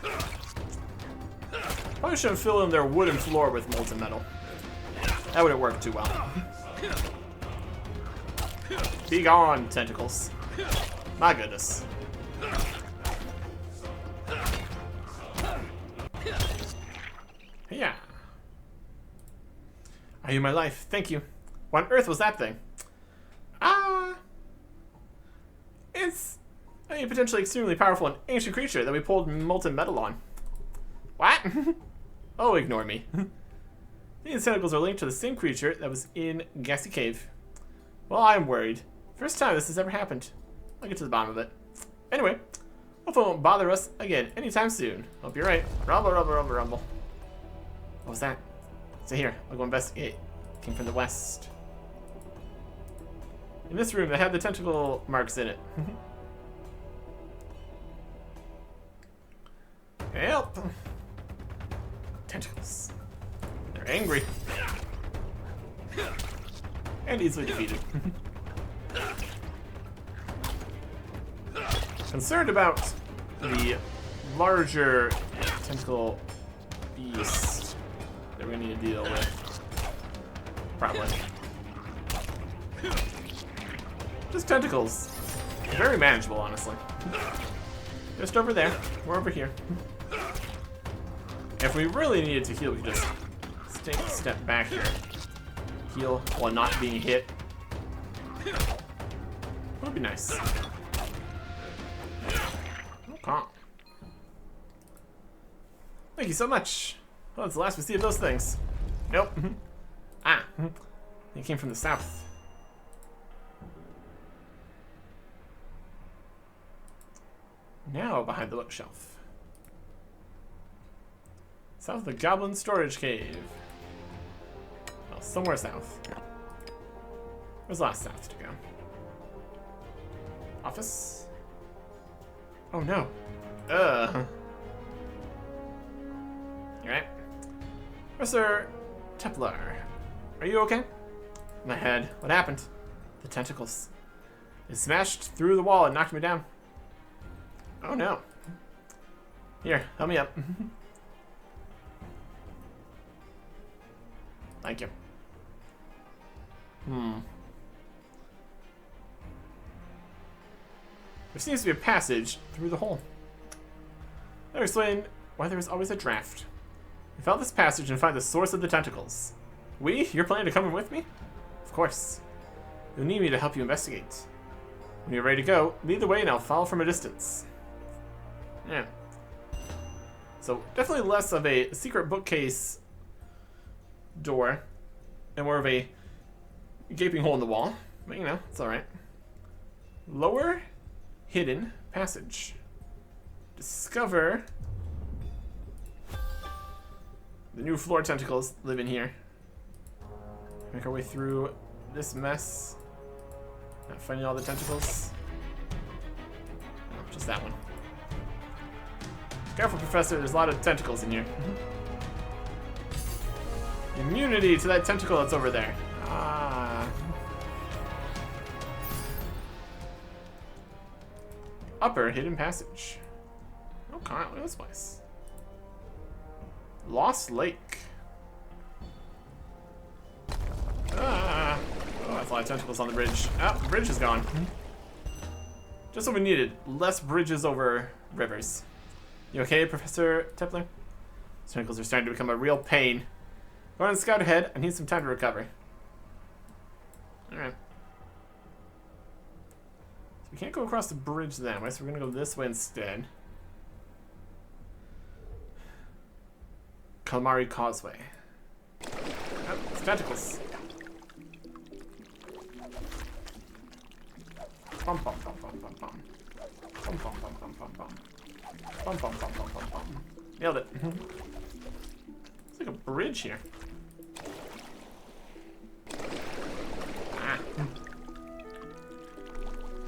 Probably shouldn't fill in their wooden floor with molten metal. That wouldn't work too well. Be gone, tentacles. My goodness. Yeah. Are you my life? Thank you. What on earth was that thing? It's a potentially extremely powerful and ancient creature that we pulled molten metal on. What? Oh, ignore me. These tentacles are linked to the same creature that was in Gassy Cave. Well, I'm worried. First time this has ever happened. I'll get to the bottom of it. Anyway, hopefully it won't bother us again anytime soon. Hope you're right. Rumble, rumble, rumble, rumble. What was that? So here, I'll go investigate. Came from the west. In this room, they had the tentacle marks in it. Help! Tentacles. They're angry. And easily defeated. Concerned about the larger tentacle beast that we're gonna need to deal with. Probably. Just tentacles. Very manageable, honestly. Just over there. We're over here. If we really needed to heal, we could just take a step back here. Heal while not being hit. That would be nice. Okay. Thank you so much. Well, that's the last we see of those things. Nope. They came from the south. Now behind the bookshelf. South of the Goblin Storage Cave. Well, somewhere south. Where's the last south to go? Office? Oh no. You right? Professor Templar, are you okay? My head. What happened? The tentacles. It smashed through the wall and knocked me down. Oh no. Here, help me up. Thank you. There seems to be a passage through the hole. That would explain why there is always a draft. We found this passage and find the source of the tentacles. You're planning to come in with me? Of course. You'll need me to help you investigate. When you're ready to go, lead the way and I'll follow from a distance. Yeah. So, definitely less of a secret bookcase door and more of a gaping hole in the wall. But, you know, it's alright. Lower hidden passage. Discover the new floor tentacles live in here. Make our way through this mess. Not finding all the tentacles. Just that one. Careful, Professor. There's a lot of tentacles in here. Immunity to that tentacle that's over there. Ah. Upper hidden passage. Okay, look at this place. Lost Lake. Ah. Oh, that's a lot of tentacles on the bridge. Ah, the bridge is gone. Just what we needed. Less bridges over rivers. You okay, Professor Tepler? Tentacles are starting to become a real pain. Go on and scout ahead. I need some time to recover. Alright. So we can't go across the bridge that way, so we're gonna go this way instead. Calamari Causeway. Oh, it's tentacles. Bum bum bum bum bum bum. Bum bum bum bum bum bum. Bum bum bum bum bum bum. Nailed it. It's like a bridge here. Ah.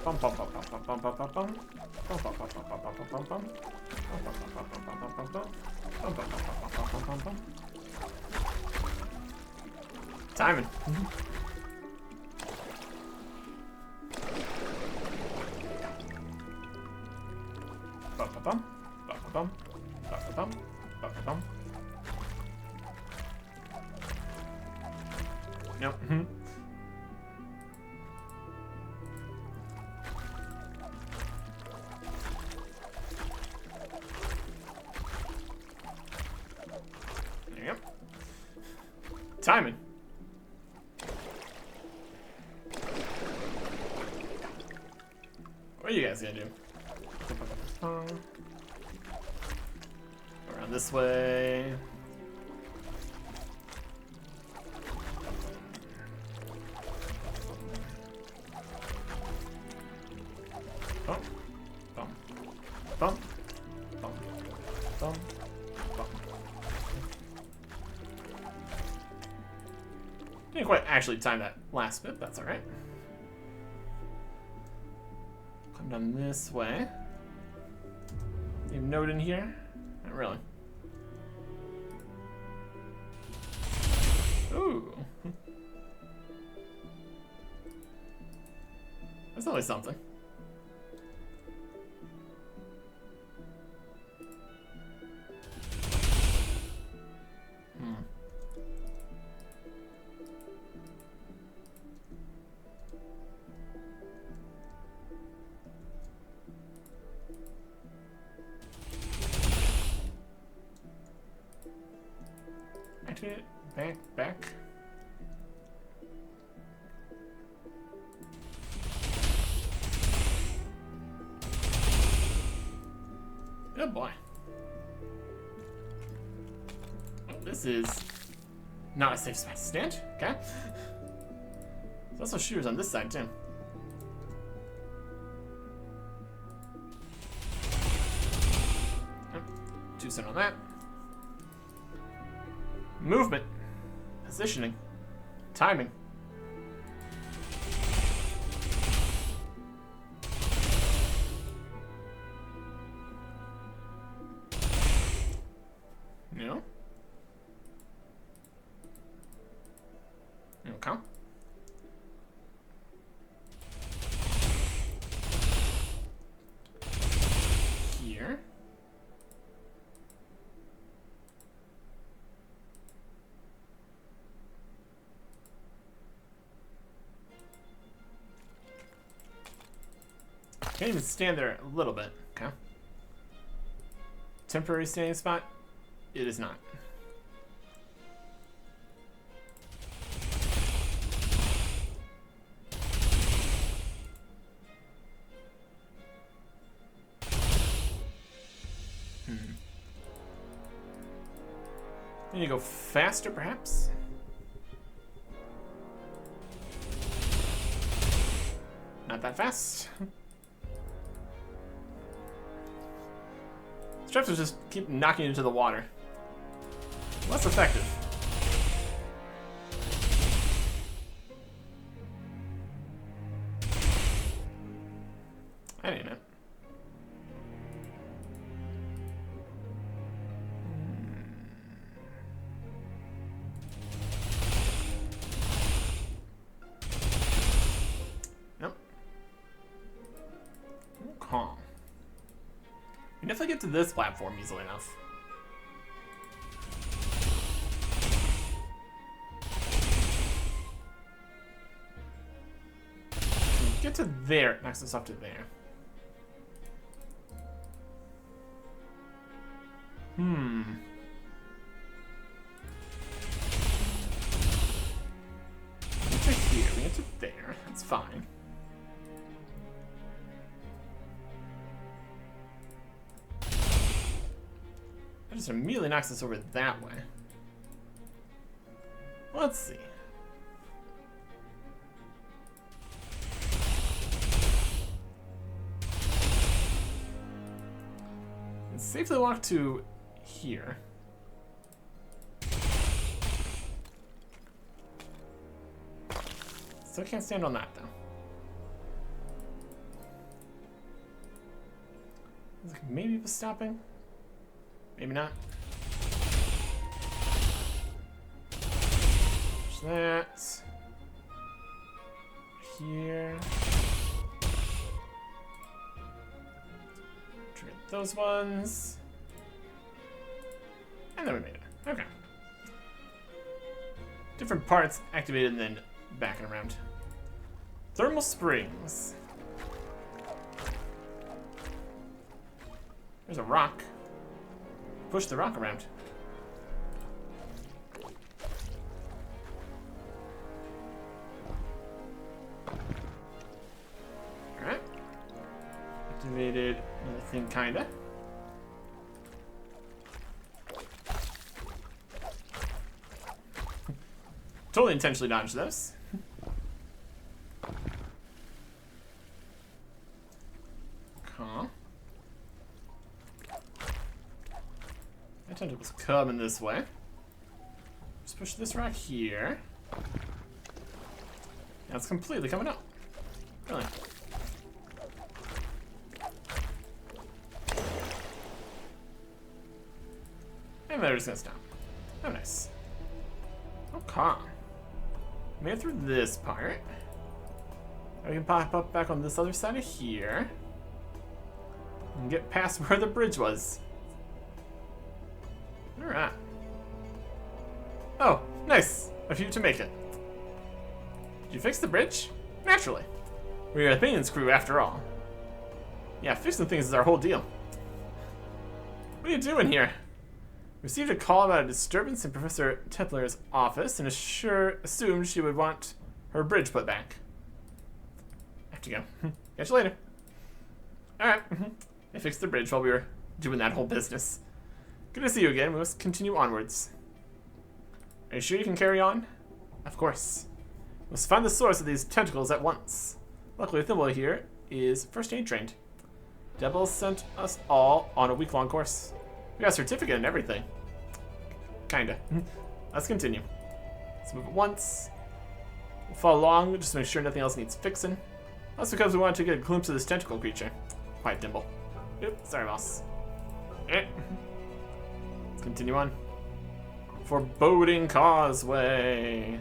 Bum bum bum bum bum bum bum bum bum. Bum bum bum bum bum bum bum bum bum. Bum bum bum bum bum bum bum bum bum. Bum bum bum bum bum bum bum bum. Timing. Bum bum bum. Bum bum bum. Bum bum. Nope. There you go. Timing. What are you guys gonna do? Around this way. Bump, bump, bump, bump, bump, bump. Didn't quite actually time that last bit, that's alright. Come down this way. You have a note in here? Not really. Ooh. That's always something. Activate it. Back. Good boy. Oh, this is not a safe spot to stand. Okay. There's also shooters on this side too. Oh, too soon on that. Movement, positioning, timing. No? Okay. Here. Can't even stand there a little bit. Okay. Temporary standing spot? It is not. Need to go faster, perhaps? Not that fast. Straps will just keep knocking into the water. Less effective. I didn't know. definitely get to this platform easily enough. Get to there, it knocks us off to there. Hmm. We get to here, we get to there, that's fine. That just immediately knocks us over that way. Let's see. Let's safely walk to here. Still can't stand on that though. Like maybe it was stopping. Maybe not. There's that. Here. Trigger those ones. And then we made it. Okay. Different parts activated and then back and around. Thermal springs. There's a rock. Push the rock around. Alright. Activated another thing, kinda. Totally intentionally dodged those. Tentacles coming this way. Just push this rock here. Now it's completely coming up. Really. And they're just gonna stop. Oh, nice. Okay. Made it through this part. We can pop up back on this other side of here. And get past where the bridge was. Alright. Oh, nice. A few to make it. Did you fix the bridge? Naturally. We're a maintenance crew after all. Yeah, fixing things is our whole deal. What are you doing here? Received a call about a disturbance in Professor Templar's office and assumed she would want her bridge put back. I have to go. Catch you later. Alright. I fixed the bridge while we were doing that whole business. Good to see you again. We must continue onwards. Are you sure you can carry on? Of course. We must find the source of these tentacles at once. Luckily, Thimble here is first aid trained. Devil sent us all on a week-long course. We got a certificate and everything. Kinda. Let's continue. Let's move it once. We'll follow along just to make sure nothing else needs fixing. That's because we wanted to get a glimpse of this tentacle creature. Quiet, Dimble. Oops, sorry, boss. Let's continue on. Foreboding Causeway.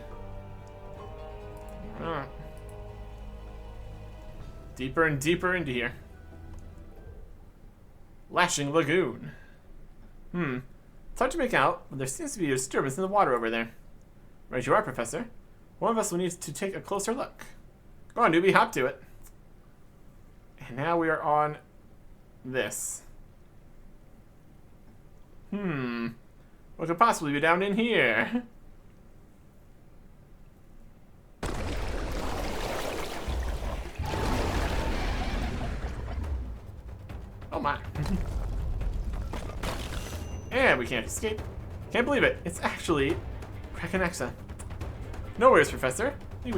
Deeper and deeper into here. Lashing Lagoon. It's hard to make out, but there seems to be a disturbance in the water over there. Right you are, Professor. One of us will need to take a closer look. Go on, newbie, hop to it. And now we are on this. What could possibly be down in here? Oh my. And we can't escape. Can't believe it. It's actually Krakenexa. No worries, Professor. We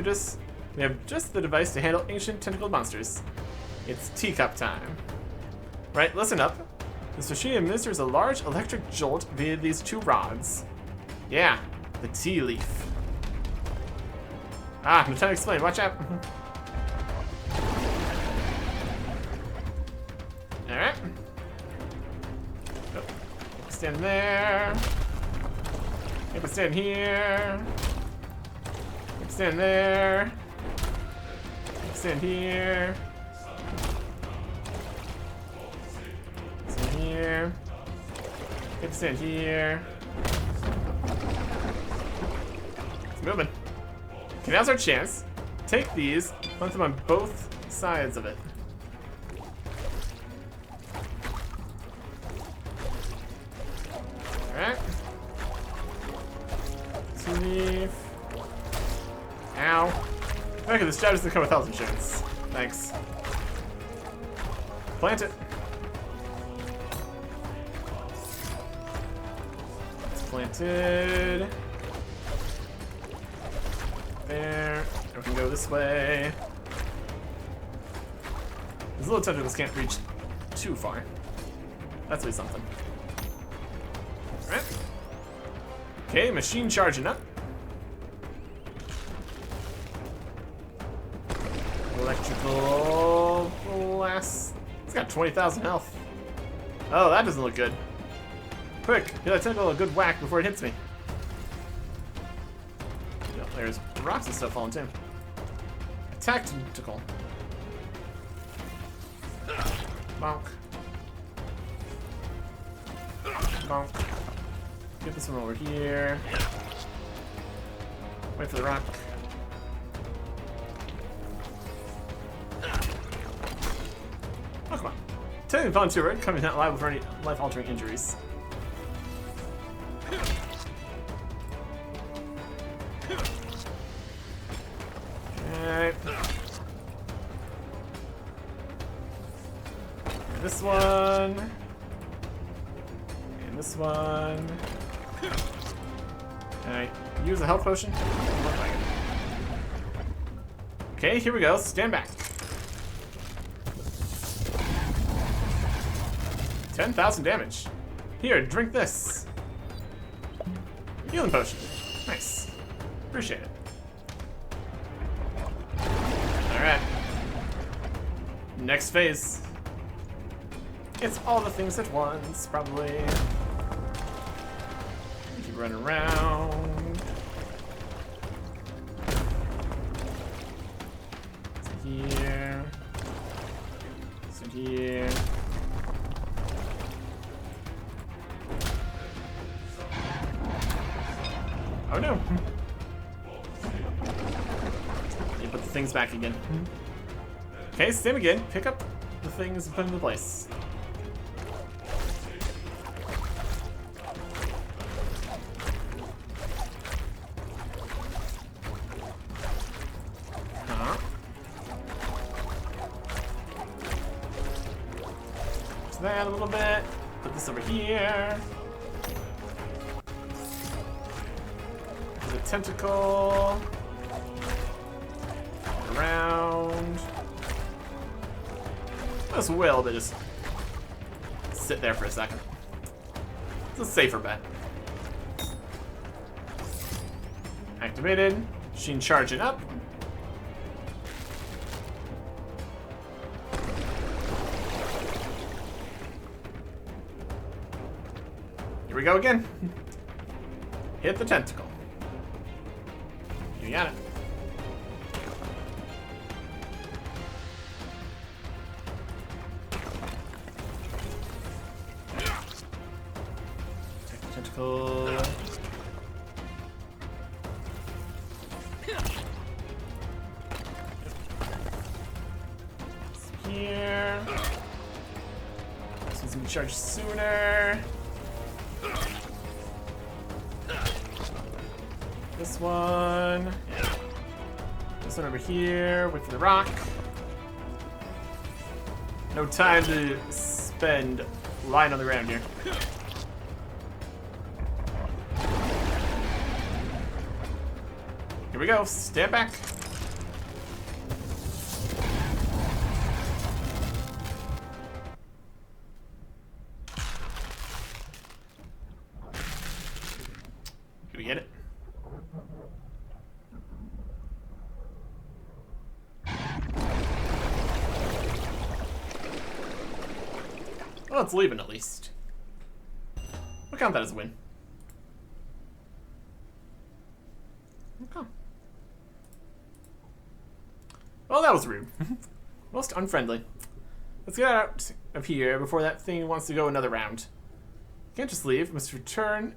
have just the device to handle ancient tentacled monsters. It's teacup time. Right, listen up. This machine administers a large electric jolt via these two rods. Yeah, the tea leaf. No time to explain. Watch out. Alright. Oh, stand there. Maybe stand here. Maybe stand there. Maybe stand here. Stand here. here. Get to stand here. It's moving. Okay, now's our chance. Take these, plant them on both sides of it. Alright. Leave. Ow. Okay, this job doesn't come with health insurance. Thanks. Plant it. It's planted. There. We can go this way. These little tentacles can't reach too far. That's be something. Alright. Okay, machine charging up. Electrical blast. It's got 20,000 health. Oh, that doesn't look good. Quick, give that tentacle a good whack before it hits me. Yeah, there's rocks and stuff falling too. Attack tentacle. Bonk. Bonk. Get this one over here. Wait for the rock. Oh, come on. Technically volunteer work, coming not liable for any life-altering injuries. Okay. And this one. And this one. Can I use a health potion? Okay, here we go. Stand back. 10,000 damage. Here, drink this. Healing potion. Nice. Appreciate it. Alright. Next phase. It's all the things at once, probably. Keep running around. Here. So here. Oh no! You put the things back again. Okay, same again. Pick up the things and put them in place. That a little bit. Put this over here. Put a tentacle. Around. This will to just sit there for a second. It's a safer bet. Activated. Machine charging up. Here we go again. Hit the tentacle. You got it. Take the tentacle. Here. This one's gonna be charged sooner. This one. This one over here. Wait for the rock. No time to spend lying on the ground here. Here we go. Stand back. Can we get it? Well, it's leaving at least. We'll count that as a win. Okay. Well, that was rude. Most unfriendly. Let's get out of here before that thing wants to go another round. Can't just leave. Must return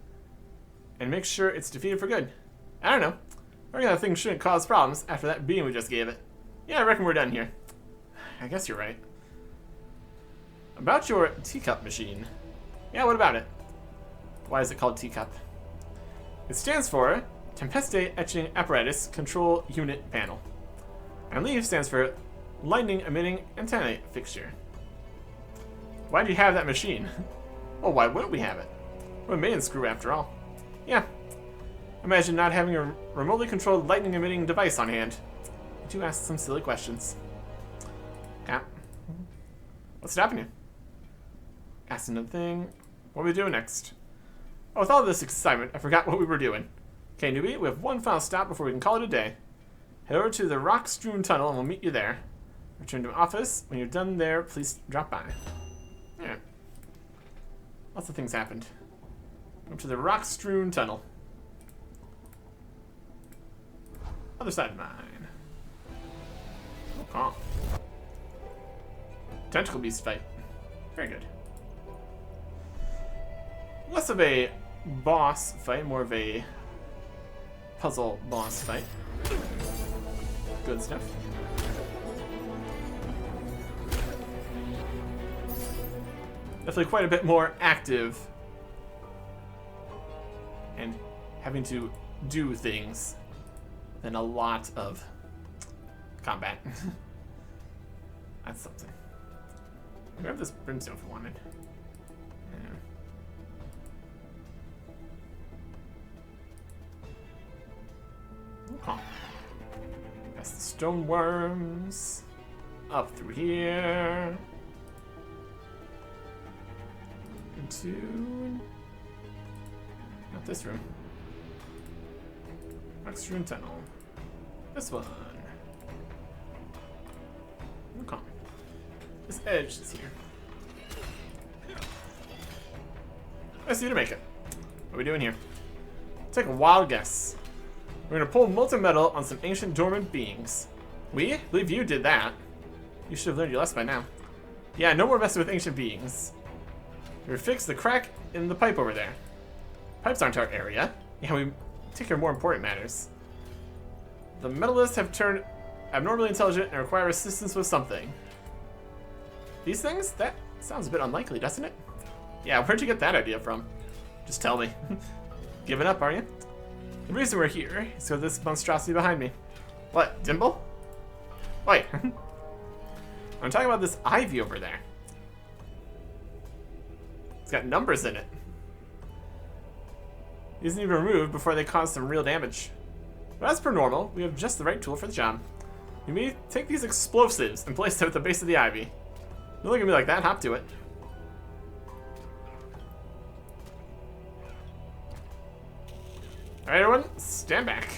and make sure it's defeated for good. I don't know. I reckon that thing shouldn't cause problems after that beam we just gave it. Yeah, I reckon we're done here. I guess you're right. About your teacup machine. Yeah, what about it? Why is it called teacup? It stands for Tempeste Etching Apparatus Control Unit Panel. And LEAF stands for Lightning Emitting Antenna Fixture. Why do you have that machine? Well, why wouldn't we have it? We're a main screw after all. Yeah. Imagine not having a remotely controlled lightning emitting device on hand. You do ask some silly questions. Yeah. What's stopping you? Ask another thing. What are we doing next? Oh, with all this excitement, I forgot what we were doing. Okay, newbie, we have one final stop before we can call it a day. Head over to the rock-strewn tunnel and we'll meet you there. Return to office. When you're done there, please drop by. Yeah. Lots of things happened. Up to the rock-strewn tunnel. Other side of mine. Oh, Tentacle beast fight. Very good. Less of a boss fight, more of a puzzle boss fight. Good stuff. Definitely quite a bit more active and having to do things than a lot of combat. That's something. Grab this brimstone if I wanted. Yeah. Okay. Past the stone worms. Up through here. Into... not this room. Next room tunnel. This one. Okay. This edge is here. I see you to make it. What are we doing here? Take a wild guess. We're gonna pull molten metal on some ancient dormant beings. We? Believe you did that. You should have learned your lesson by now. Yeah, no more messing with ancient beings. We fix the crack in the pipe over there. Pipes aren't our area. Yeah, we take care of more important matters. The metallists have turned abnormally intelligent and require assistance with something. These things? That sounds a bit unlikely, doesn't it? Yeah, where'd you get that idea from? Just tell me. Giving up, are you? The reason we're here is because this monstrosity behind me. What, Dimble? Wait. I'm talking about this ivy over there. It's got numbers in it. These need to be removed before they cause some real damage. But as per normal, we have just the right tool for the job. You may take these explosives and place them at the base of the ivy. Don't look at me like that, hop to it. Alright everyone, stand back.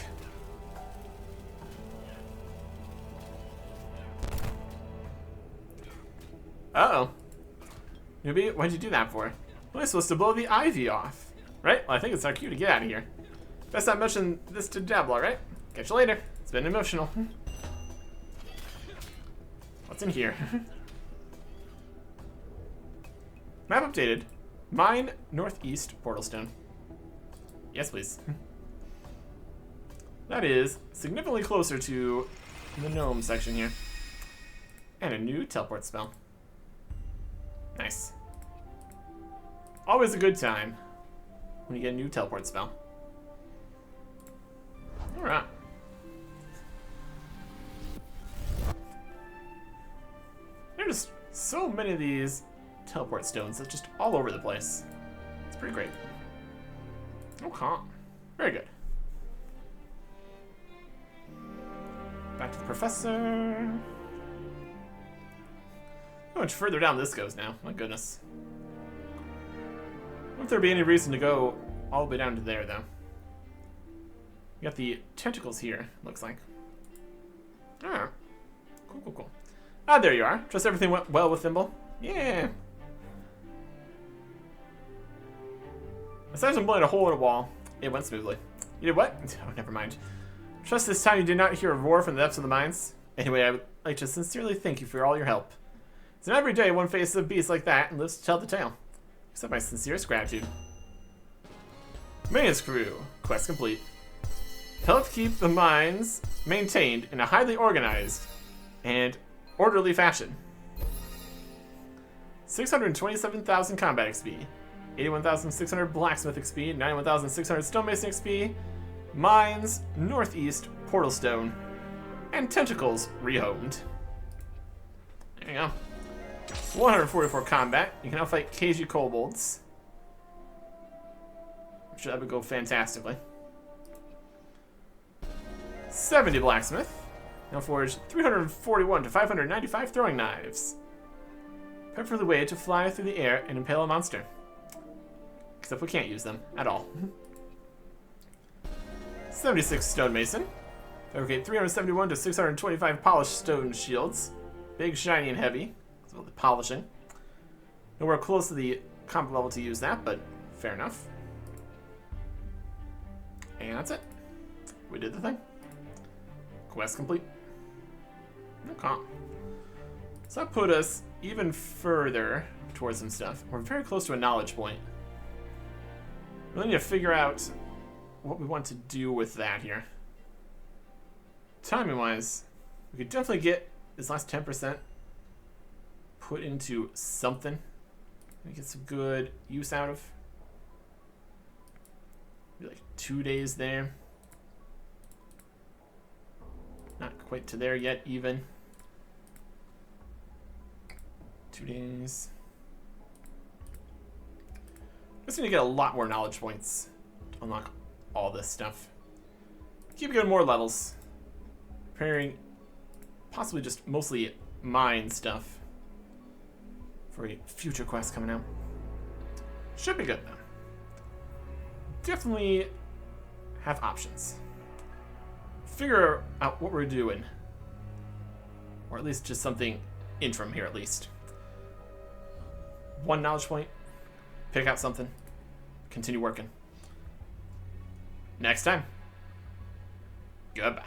Uh-oh. Newbie, what'd you do that for? We're supposed to blow the ivy off. Right? Well, I think it's our cue to get out of here. Best not mention this to Deb, alright? Catch you later. It's been emotional. What's in here? Map updated. Mine northeast portal stone. Yes, please. That is significantly closer to the gnome section here. And a new teleport spell. Nice. Always a good time when you get a new teleport spell. Alright. There are just so many of these teleport stones that's just all over the place. It's pretty great. Okay. Very good. Back to the professor. How much further down this goes now? My goodness. I wonder if there'd be any reason to go all the way down to there, though. You got the tentacles here, looks like. Ah. Cool, cool, cool. Ah, there you are. Trust everything went well with Thimble? Yeah. Aside from blowing a hole in a wall, it went smoothly. You did what? Oh, never mind. Trust this time you did not hear a roar from the depths of the mines. Anyway, I would like to sincerely thank you for all your help. So every day one faces a beast like that and lives to tell the tale. Accept my sincerest gratitude. Maintenance crew. Quest complete. Help keep the mines maintained in a highly organized and orderly fashion. 627,000 combat XP. 81,600 blacksmith XP. 91,600 stonemason XP. Mines, northeast, portal stone. And tentacles rehomed. There you go. 144 combat. You can now fight KG kobolds. I'm sure that would go fantastically. 70 blacksmith. Now forge 341 to 595 throwing knives. Prep for the way to fly through the air and impale a monster. Except we can't use them at all. 76 stonemason. Fabricate 371 to 625 polished stone shields. Big, shiny, and heavy. That's all the polishing. Nowhere close to the comp level to use that, but fair enough. And that's it. We did the thing. Quest complete. Okay. So that put us even further towards some stuff. We're very close to a knowledge point. We really need to figure out what we want to do with that here. Timing-wise, we could definitely get this last 10% put into something. We get some good use out of. Maybe like 2 days there. Not quite to there yet, even. 2 days. Just need to get a lot more knowledge points to unlock all this stuff. Keep getting more levels. Preparing possibly just mostly mine stuff for a future quest coming out. Should be good though. Definitely have options. Figure out what we're doing. Or at least just something interim here at least. 1 knowledge point. Pick out something. Continue working. Next time. Goodbye.